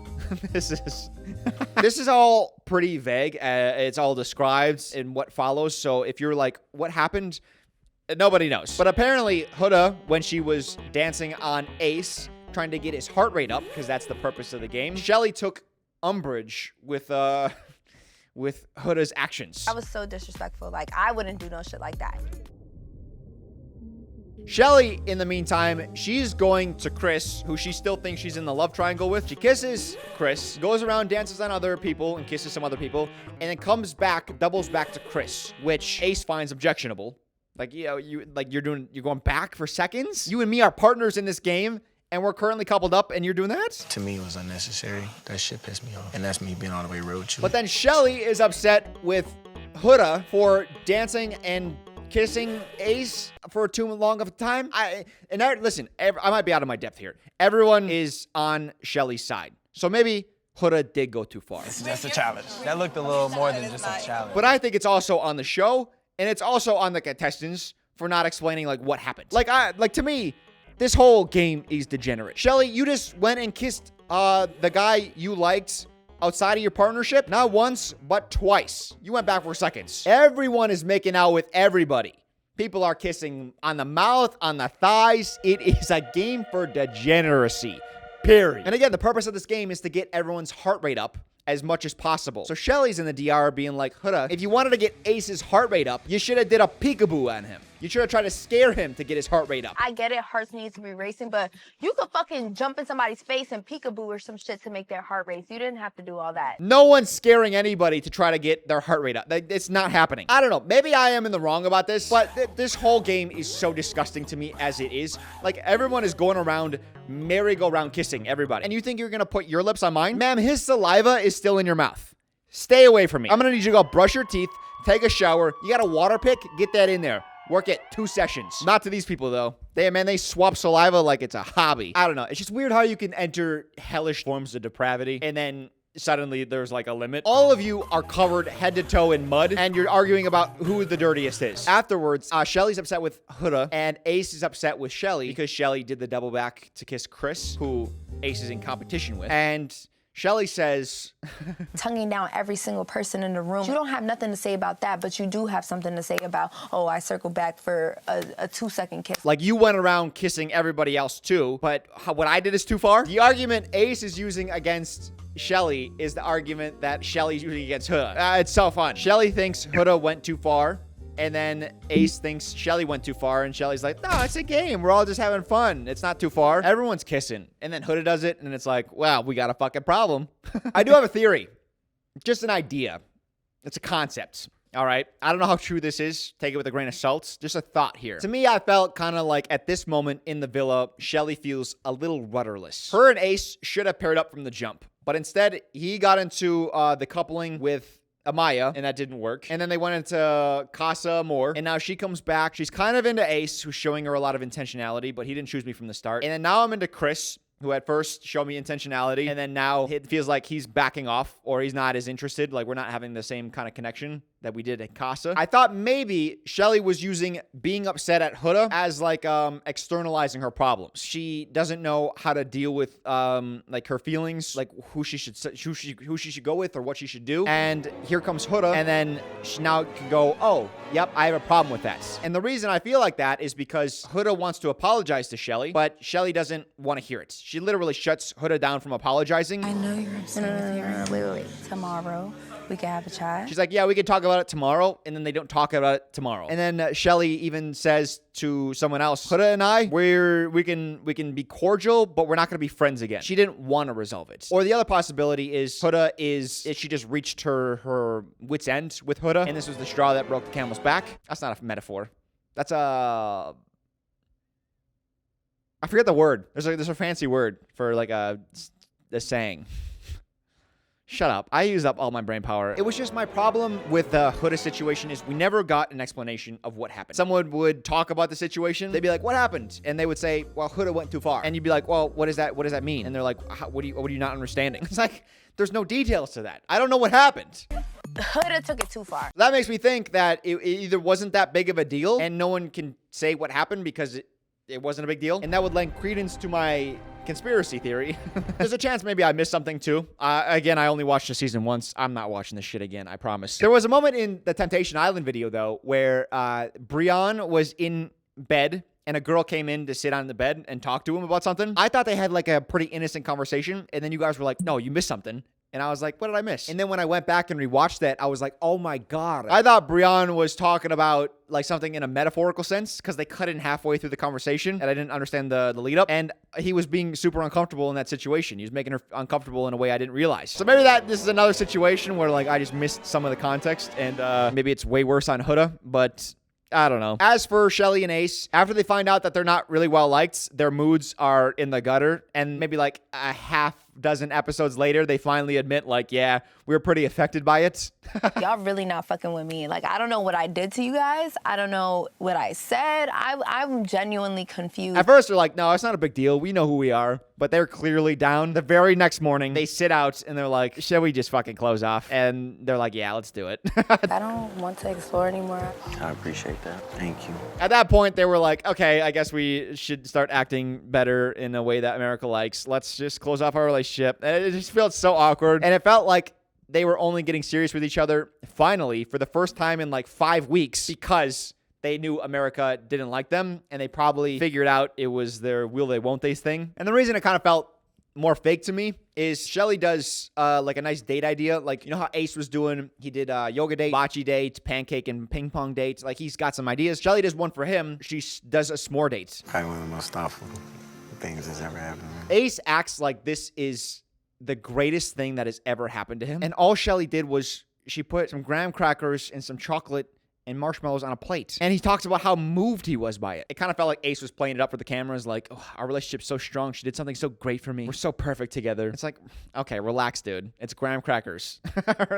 This is all pretty vague. It's all described in what follows. So if you're like, what happened? Nobody knows. But apparently Huda, when she was dancing on Ace, trying to get his heart rate up, because that's the purpose of the game, Chelly took umbrage with Huda's actions. I was so disrespectful. Like, I wouldn't do no shit like that. Chelly, in the meantime, she's going to Chris, who she still thinks she's in the love triangle with. She kisses Chris, goes around, dances on other people, and kisses some other people, and then comes back, doubles back to Chris, which Ace finds objectionable. Like, you know, you're going back for seconds? You and me are partners in this game, and we're currently coupled up, and you're doing that? To me, it was unnecessary. That shit pissed me off. And that's me being all the way real with you. But then Chelly is upset with Huda for dancing and kissing Ace for too long of a time. Listen, I might be out of my depth here. Everyone is on Chelly's side. So maybe Huda did go too far. That's a challenge. That looked a little more than just a challenge. But I think it's also on the show, and it's also on the contestants for not explaining like what happened. Like to me, this whole game is degenerate. Chelly, you just went and kissed the guy you liked outside of your partnership, not once, but twice. You went back for seconds. Everyone is making out with everybody. People are kissing on the mouth, on the thighs. It is a game for degeneracy, period. And again, the purpose of this game is to get everyone's heart rate up as much as possible. So Chelly's in the DR being like, Huda, if you wanted to get Ace's heart rate up, you should have did a peekaboo on him. You should have tried to scare him to get his heart rate up. I get it, hearts need to be racing, but you could fucking jump in somebody's face and peekaboo or some shit to make their heart race. You didn't have to do all that. No one's scaring anybody to try to get their heart rate up. It's not happening. I don't know. Maybe I am in the wrong about this, but this whole game is so disgusting to me as it is. Like, everyone is going around merry-go-round kissing everybody. And you think you're gonna put your lips on mine? Ma'am, his saliva is still in your mouth. Stay away from me. I'm gonna need you to go brush your teeth, take a shower. You got a water pick? Get that in there. Work it 2 sessions. Not to these people, though. They swap saliva like it's a hobby. I don't know. It's just weird how you can enter hellish forms of depravity and then suddenly there's like a limit. All of you are covered head to toe in mud and you're arguing about who the dirtiest is. Afterwards, Chelly's upset with Huda and Ace is upset with Chelly because Chelly did the double back to kiss Chris, who Ace is in competition with. And Chelly says, tonguing down every single person in the room. You don't have nothing to say about that, but you do have something to say about, oh, I circled back for a 2-second kiss. Like, you went around kissing everybody else too, but what I did is too far? The argument Ace is using against Chelly is the argument that Chelly's using against Huda. It's so fun. Chelly thinks Huda went too far. And then Ace thinks Chelly went too far, and Chelly's like, no, it's a game. We're all just having fun. It's not too far. Everyone's kissing. And then Huda does it, and it's like, wow, we got a fucking problem. I do have a theory. Just an idea. It's a concept. All right? I don't know how true this is. Take it with a grain of salt. Just a thought here. To me, I felt kind of like at this moment in the villa, Chelly feels a little rudderless. Her and Ace should have paired up from the jump. But instead, he got into the coupling with Amaya, and that didn't work. And then they went into CASA AMOR, and now she comes back. She's kind of into Ace, who's showing her a lot of intentionality, but he didn't choose me from the start. And then now I'm into Chris, who at first showed me intentionality, and then now it feels like he's backing off, or he's not as interested. Like, we're not having the same kind of connection that we did at CASA. I thought maybe Chelly was using being upset at Huda as like externalizing her problems. She doesn't know how to deal with like her feelings, like who she should go with or what she should do. And here comes Huda, and then she now can go, oh, yep, I have a problem with that. And the reason I feel like that is because Huda wants to apologize to Chelly, but Chelly doesn't want to hear it. She literally shuts Huda down from apologizing. I know you're upset. Wait. Tomorrow, we can have a chat. She's like, yeah, we could talk about it tomorrow, and then they don't talk about it tomorrow. And then Chelly even says to someone else, Huda and I, we can be cordial, but we're not going to be friends again. She didn't want to resolve it. Or the other possibility is Huda she just reached her wit's end with Huda, and this was the straw that broke the camel's back. That's not a metaphor. That's I forget the word. There's a fancy word for like a saying. Shut up. I used up all my brain power. It was just my problem with the Huda situation is we never got an explanation of what happened. Someone would talk about the situation. They'd be like, what happened? And they would say, well, Huda went too far. And you'd be like, well, what does that mean? And they're like, what are you not understanding? It's like, there's no details to that. I don't know what happened. Huda took it too far. That makes me think that it either wasn't that big of a deal and no one can say what happened because it wasn't a big deal. And that would lend credence to my conspiracy theory. There's a chance maybe I missed something too. Again, I only watched the season once. I'm not watching this shit again, I promise. There was a moment in the Temptation Island video though, where Brian was in bed and a girl came in to sit on the bed and talk to him about something. I thought they had like a pretty innocent conversation. And then you guys were like, no, you missed something. And I was like, what did I miss? And then when I went back and rewatched that, I was like, oh my God. I thought Brian was talking about like something in a metaphorical sense because they cut in halfway through the conversation and I didn't understand the lead up. And he was being super uncomfortable in that situation. He was making her uncomfortable in a way I didn't realize. So maybe this is another situation where like I just missed some of the context and maybe it's way worse on Huda, but I don't know. As for Chelly and Ace, after they find out that they're not really well liked, their moods are in the gutter, and maybe like a half dozen episodes later, they finally admit like, yeah, we were pretty affected by it. Y'all really not fucking with me. Like, I don't know what I did to you guys. I don't know what I said. I'm genuinely confused. At first, they're like, no, it's not a big deal. We know who we are. But they're clearly down. The very next morning, they sit out and they're like, shall we just fucking close off? And they're like, yeah, let's do it. I don't want to explore anymore. I appreciate that. Thank you. At that point, they were like, okay, I guess we should start acting better in a way that America likes. Let's just close off our relationship. And it just felt so awkward. And it felt like they were only getting serious with each other, finally, for the first time in like 5 weeks, because they knew America didn't like them, and they probably figured out it was their will they, won't they thing. And the reason it kind of felt more fake to me is Chelly does like a nice date idea. Like, you know how Ace was doing? He did yoga date, bocce dates, pancake and ping pong dates. Like, he's got some ideas. Chelly does one for him. She does a s'more date. Probably one of the most thoughtful things that's ever happened to me. Ace acts like this is the greatest thing that has ever happened to him. And all Chelly did was she put some graham crackers and some chocolate and marshmallows on a plate. And he talks about how moved he was by it. It kind of felt like Ace was playing it up for the cameras, like, oh, our relationship's so strong. She did something so great for me. We're so perfect together. It's like, okay, relax, dude. It's graham crackers.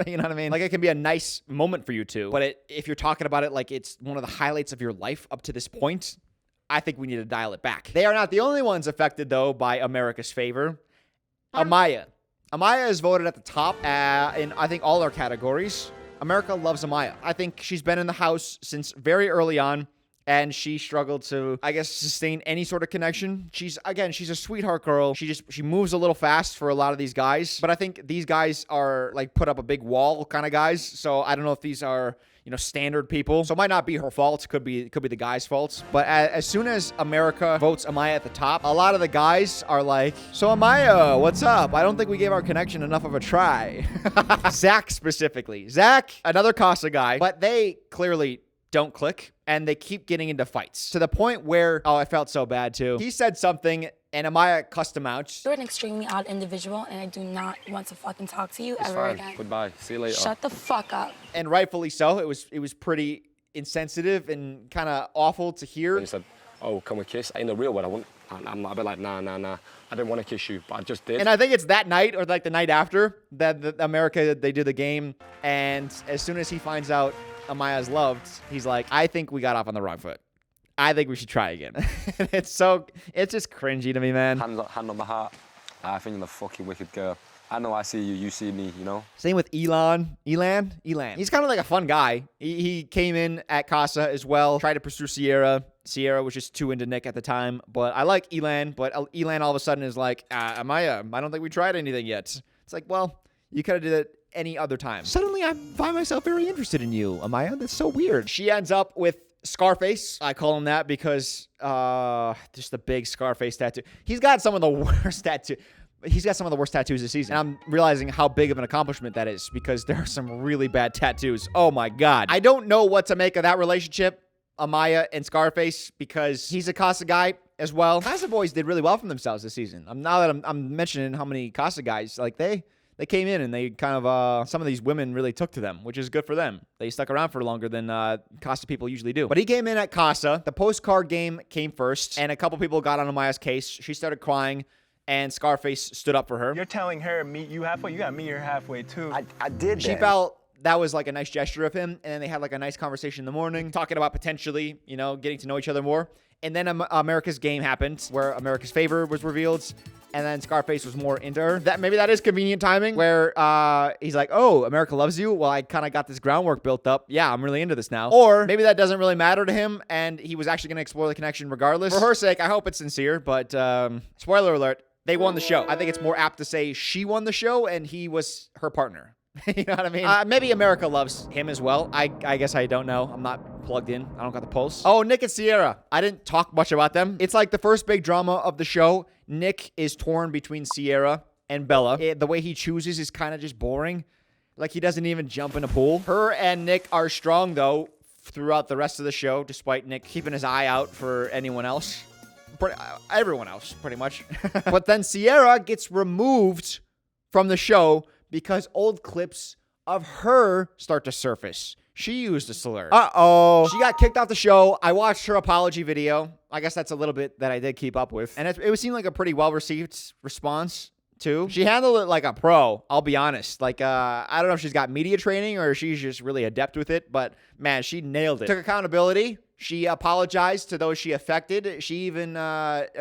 You know what I mean? Like, it can be a nice moment for you two, but if you're talking about it like it's one of the highlights of your life up to this point, I think we need to dial it back. They are not the only ones affected, though, by America's favor. Amaya. Amaya is voted at the top in, I think, all our categories. America loves Amaya. I think she's been in the house since very early on, and she struggled to, I guess, sustain any sort of connection. She's a sweetheart girl. She moves a little fast for a lot of these guys, but I think these guys are, like, put up a big wall kind of guys, so I don't know if these are, you know, standard people. So it might not be her fault. Could be the guy's fault. But as soon as America votes Amaya at the top, a lot of the guys are like, so Amaya, what's up? I don't think we gave our connection enough of a try. Zach specifically. Zach, another CASA guy, but they clearly don't click, and they keep getting into fights to the point where, oh, I felt so bad too. He said something, and Amaya cussed him out. You're an extremely odd individual, and I do not want to fucking talk to you ever again. Goodbye. See you later. Shut the fuck up. And rightfully so. It was pretty insensitive and kind of awful to hear. And he said, oh, can we kiss? Ain't the real one. I want. I'm a bit like, nah. I didn't want to kiss you, but I just did. And I think it's that night or like the night after that America, they do the game. And as soon as he finds out Amaya's loved, he's like, I think we got off on the wrong foot. I think we should try again. It's just cringy to me, man. Hand on my heart. I think you're the fucking wicked girl. I know I see you, you see me, you know? Same with Elan. He's kind of like a fun guy. He came in at CASA as well, tried to pursue Sierra. Sierra was just too into Nic at the time. But I like Elan, but Elan all of a sudden is like, Amaya, I don't think we tried anything yet. It's like, well, you could have did it any other time. Suddenly I find myself very interested in you, Amaya. That's so weird. She ends up with Scarface. I call him that because just the big Scarface tattoo. He's got some of the worst tattoos. He's got some of the worst tattoos this season. And I'm realizing how big of an accomplishment that is because there are some really bad tattoos. Oh my God. I don't know what to make of that relationship, Amaya and Scarface, because he's a CASA guy as well. CASA boys did really well for themselves this season. Now that I'm mentioning how many CASA guys, like they came in and they kind of, some of these women really took to them, which is good for them. They stuck around for longer than CASA people usually do. But he came in at CASA. The postcard game came first, and a couple people got on Amaya's case. She started crying, and Scarface stood up for her. You're telling her, meet you halfway? You got to meet her halfway, too. I did that. She felt that was like a nice gesture of him, and then they had like a nice conversation in the morning, talking about potentially, you know, getting to know each other more. And then America's game happened, where America's favor was revealed, and then Scarface was more into her. Maybe that is convenient timing, where he's like, oh, America loves you? Well, I kind of got this groundwork built up. Yeah, I'm really into this now. Or maybe that doesn't really matter to him, and he was actually going to explore the connection regardless. For her sake, I hope it's sincere, but spoiler alert, they won the show. I think it's more apt to say she won the show, and he was her partner. You know what I mean? Maybe America loves him as well. I guess I don't know. I'm not plugged in. I don't got the pulse. Oh, Nic and Cierra. I didn't talk much about them. It's like the first big drama of the show. Nic is torn between Cierra and Bella. The way he chooses is kind of just boring. Like, he doesn't even jump in a pool. Her and Nic are strong, though, throughout the rest of the show, despite Nic keeping his eye out for anyone else. Everyone else, pretty much. But then Cierra gets removed from the show because old clips of her start to surface. She used a slur. Uh-oh. She got kicked off the show. I watched her apology video. I guess that's a little bit that I did keep up with. And it seemed like a pretty well-received response, too. She handled it like a pro, I'll be honest. Like, I don't know if she's got media training or she's just really adept with it, but, man, she nailed it. Took accountability. She apologized to those she affected. She even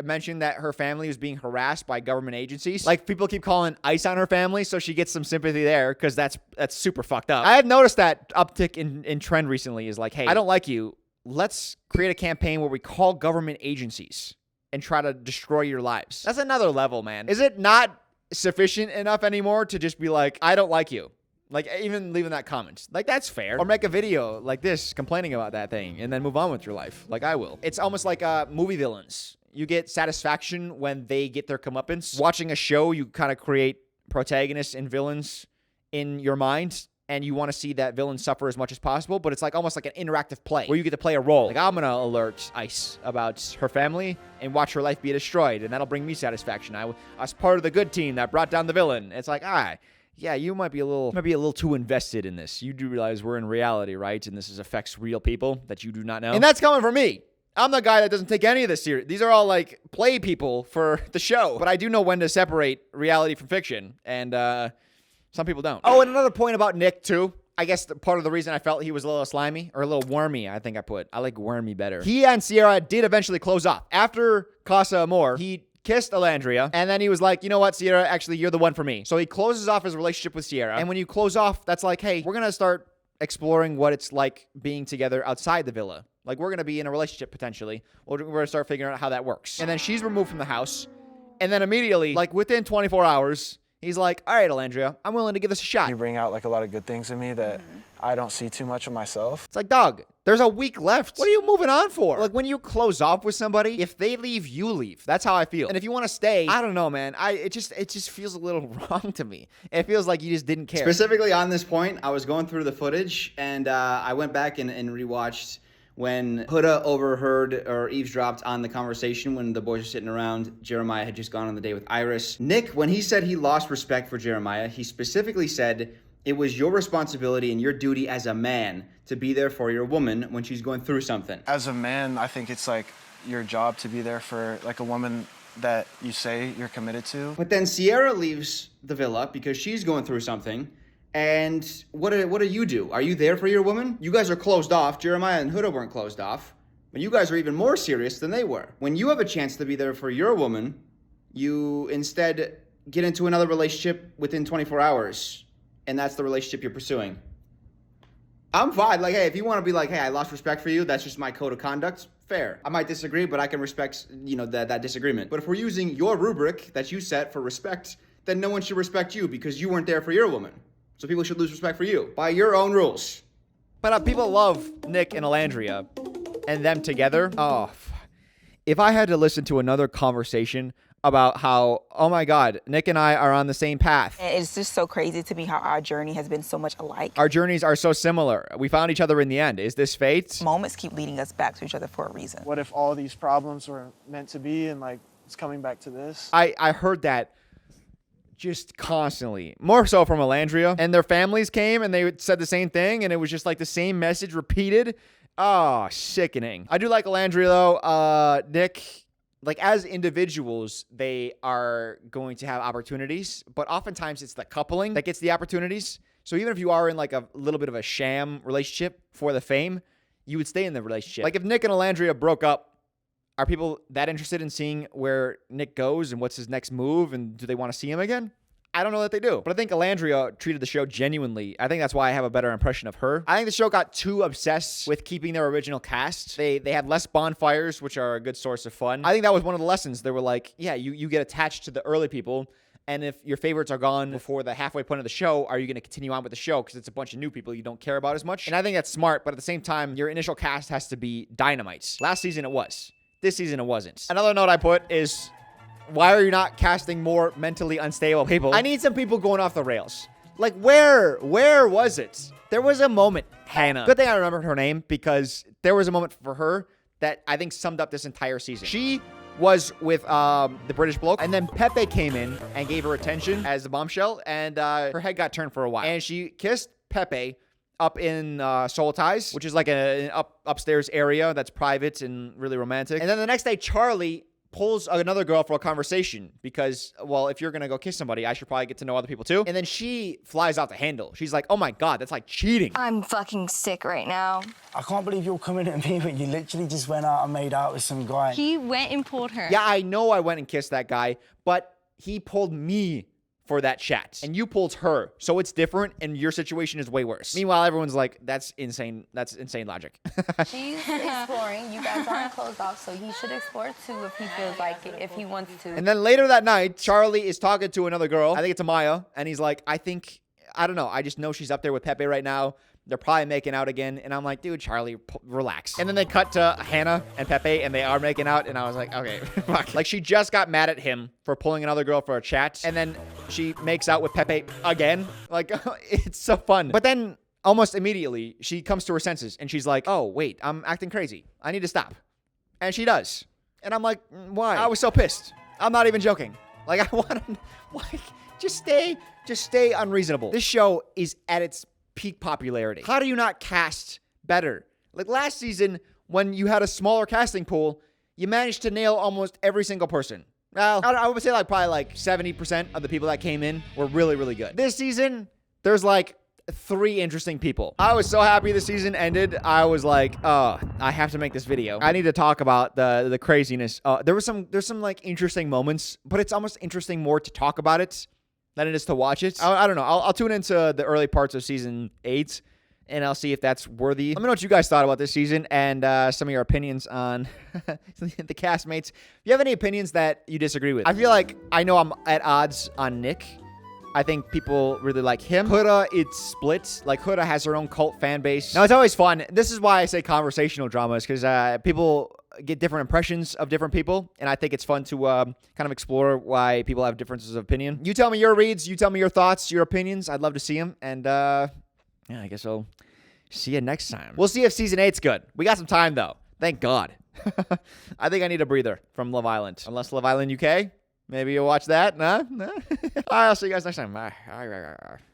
mentioned that her family was being harassed by government agencies. Like, people keep calling ICE on her family, so she gets some sympathy there, because that's super fucked up. I have noticed that uptick in trend recently is like, hey, I don't like you. Let's create a campaign where we call government agencies and try to destroy your lives. That's another level, man. Is it not sufficient enough anymore to just be like, I don't like you? Like, even leaving that comment. Like, that's fair. Or make a video like this complaining about that thing and then move on with your life, like I will. It's almost like movie villains. you get satisfaction when they get their comeuppance. Watching a show, you kind of create protagonists and villains in your mind, and you want to see that villain suffer as much as possible, but it's like almost like an interactive play where you get to play a role. Like, I'm gonna alert Ice about her family and watch her life be destroyed, and that'll bring me satisfaction. I was part of the good team that brought down the villain. It's like, yeah, you might be a little too invested in this. You do realize we're in reality, right? And this affects real people that you do not know. And that's coming from me. I'm the guy that doesn't take any of this serious. These are all like play people for the show. But I do know when to separate reality from fiction. And some people don't. Oh, and another point about Nic, too. I guess part of the reason I felt he was a little slimy, or a little wormy, I think I put. I like wormy better. He and Cierra did eventually close off. After CASA AMOR, he kissed Olandria, and then he was like, you know what, Cierra, actually, you're the one for me. So he closes off his relationship with Cierra. And when you close off, that's like, hey, we're going to start exploring what it's like being together outside the villa. Like, we're going to be in a relationship, potentially. We're going to start figuring out how that works. And then she's removed from the house. And then immediately, like within 24 hours, he's like, all right, Olandria, I'm willing to give this a shot. You bring out like a lot of good things in me that I don't see too much of myself. It's like, dog, there's a week left. What are you moving on for? Like, when you close off with somebody, if they leave, you leave. That's how I feel. And if you want to stay, I don't know, man. It just feels a little wrong to me. It feels like you just didn't care. Specifically on this point, I was going through the footage, and I went back and rewatched when Huda overheard or eavesdropped on the conversation when the boys were sitting around. Jeremiah had just gone on the date with Iris. Nic, when he said he lost respect for Jeremiah, he specifically said it was your responsibility and your duty as a man to be there for your woman when she's going through something. As a man, I think it's like your job to be there for like a woman that you say you're committed to. But then Cierra leaves the villa because she's going through something. And what do you do? Are you there for your woman? You guys are closed off. Jeremiah and Huda weren't closed off. But you guys are even more serious than they were. When you have a chance to be there for your woman, you instead get into another relationship within 24 hours. And that's the relationship you're pursuing. I'm fine. Like, hey, if you want to be like, hey, I lost respect for you, that's just my code of conduct, fair. I might disagree, but I can respect, that disagreement. But if we're using your rubric that you set for respect, then no one should respect you because you weren't there for your woman. So people should lose respect for you by your own rules. But people love Nic and Olandria and them together. Oh, if I had to listen to another conversation about how, oh my God, Nic and I are on the same path. It's just so crazy to me how our journey has been so much alike. Our journeys are so similar. We found each other in the end. Is this fate? Moments keep leading us back to each other for a reason. What if all these problems were meant to be and like it's coming back to this? I heard that just constantly, more so from Olandria, and their families came and they said the same thing, and it was just like the same message repeated. Oh, sickening. I do like Olandria though. Nic, like as individuals, they are going to have opportunities, but oftentimes it's the coupling that gets the opportunities. So even if you are in like a little bit of a sham relationship for the fame, you would stay in the relationship. Like if Nic and Olandria broke up, are people that interested in seeing where Nic goes and what's his next move, and do they want to see him again? I don't know that they do. But I think Olandria treated the show genuinely. I think that's why I have a better impression of her. I think the show got too obsessed with keeping their original cast. They had less bonfires, which are a good source of fun. I think that was one of the lessons. They were like, yeah, you get attached to the early people, and if your favorites are gone before the halfway point of the show, are you going to continue on with the show because it's a bunch of new people you don't care about as much? And I think that's smart, but at the same time, your initial cast has to be dynamite. Last season it was. This season it wasn't. Another note I put is, why are you not casting more mentally unstable people? I need some people going off the rails. Like, where was it? There was a moment, Hannah. Good thing I remembered her name, because there was a moment for her that I think summed up this entire season. She was with the British bloke, and then Pepe came in and gave her attention as the bombshell, and her head got turned for a while. And she kissed Pepe up in Soul Ties, which is like an upstairs area that's private and really romantic. And then the next day, Charlie pulls another girl for a conversation because, well, if you're going to go kiss somebody, I should probably get to know other people too. And then she flies out the handle. She's like, oh my God, that's like cheating. I'm fucking sick right now. I can't believe you're coming at me, but you literally just went out and made out with some guy. He went and pulled her. Yeah, I know I went and kissed that guy, but he pulled me for that chat, and you pulled her, so it's different, and your situation is way worse. Meanwhile, everyone's like, that's insane logic. She's exploring. You guys aren't closed off, so he should explore too if he feels like it, if he wants to. And then later that night, Charlie is talking to another girl, I think it's Amaya, and he's like, I think I don't know. I just know she's up there with Pepe right now. They're probably making out again. And I'm like, dude, Charlie, relax. And then they cut to Hannah and Pepe, and they are making out. And I was like, okay, fuck. Like, she just got mad at him for pulling another girl for a chat. And then she makes out with Pepe again. Like, it's so fun. But then almost immediately, she comes to her senses. And she's like, oh, wait, I'm acting crazy. I need to stop. And she does. And I'm like, why? I was so pissed. I'm not even joking. Like, I want to, like, just stay unreasonable. This show is at its peak popularity. How do you not cast better? Like last season, when you had a smaller casting pool, you managed to nail almost every single person. Well, I would say like probably like 70% of the people that came in were really, really good. This season, there's like 3 interesting people. I was so happy the season ended. I was like, oh, I have to make this video. I need to talk about the craziness. There's some like interesting moments, but it's almost interesting more to talk about it than it is to watch it. I don't know. I'll tune into the early parts of season 8, and I'll see if that's worthy. Let me know what you guys thought about this season and some of your opinions on the castmates. If you have any opinions that you disagree with, I feel like I know I'm at odds on Nic. I think people really like him. Huda, it's split. Like, Huda has her own cult fan base. Now, it's always fun. This is why I say conversational dramas, because people get different impressions of different people, and I think it's fun to kind of explore why people have differences of opinion. You tell me your reads. You tell me your thoughts, your opinions. I'd love to see them, and yeah, I guess I'll see you next time. We'll see if season 8's good. We got some time, though. Thank God. I think I need a breather from Love Island. Unless Love Island UK. Maybe you'll watch that. Nah? All right, I'll see you guys next time. Bye.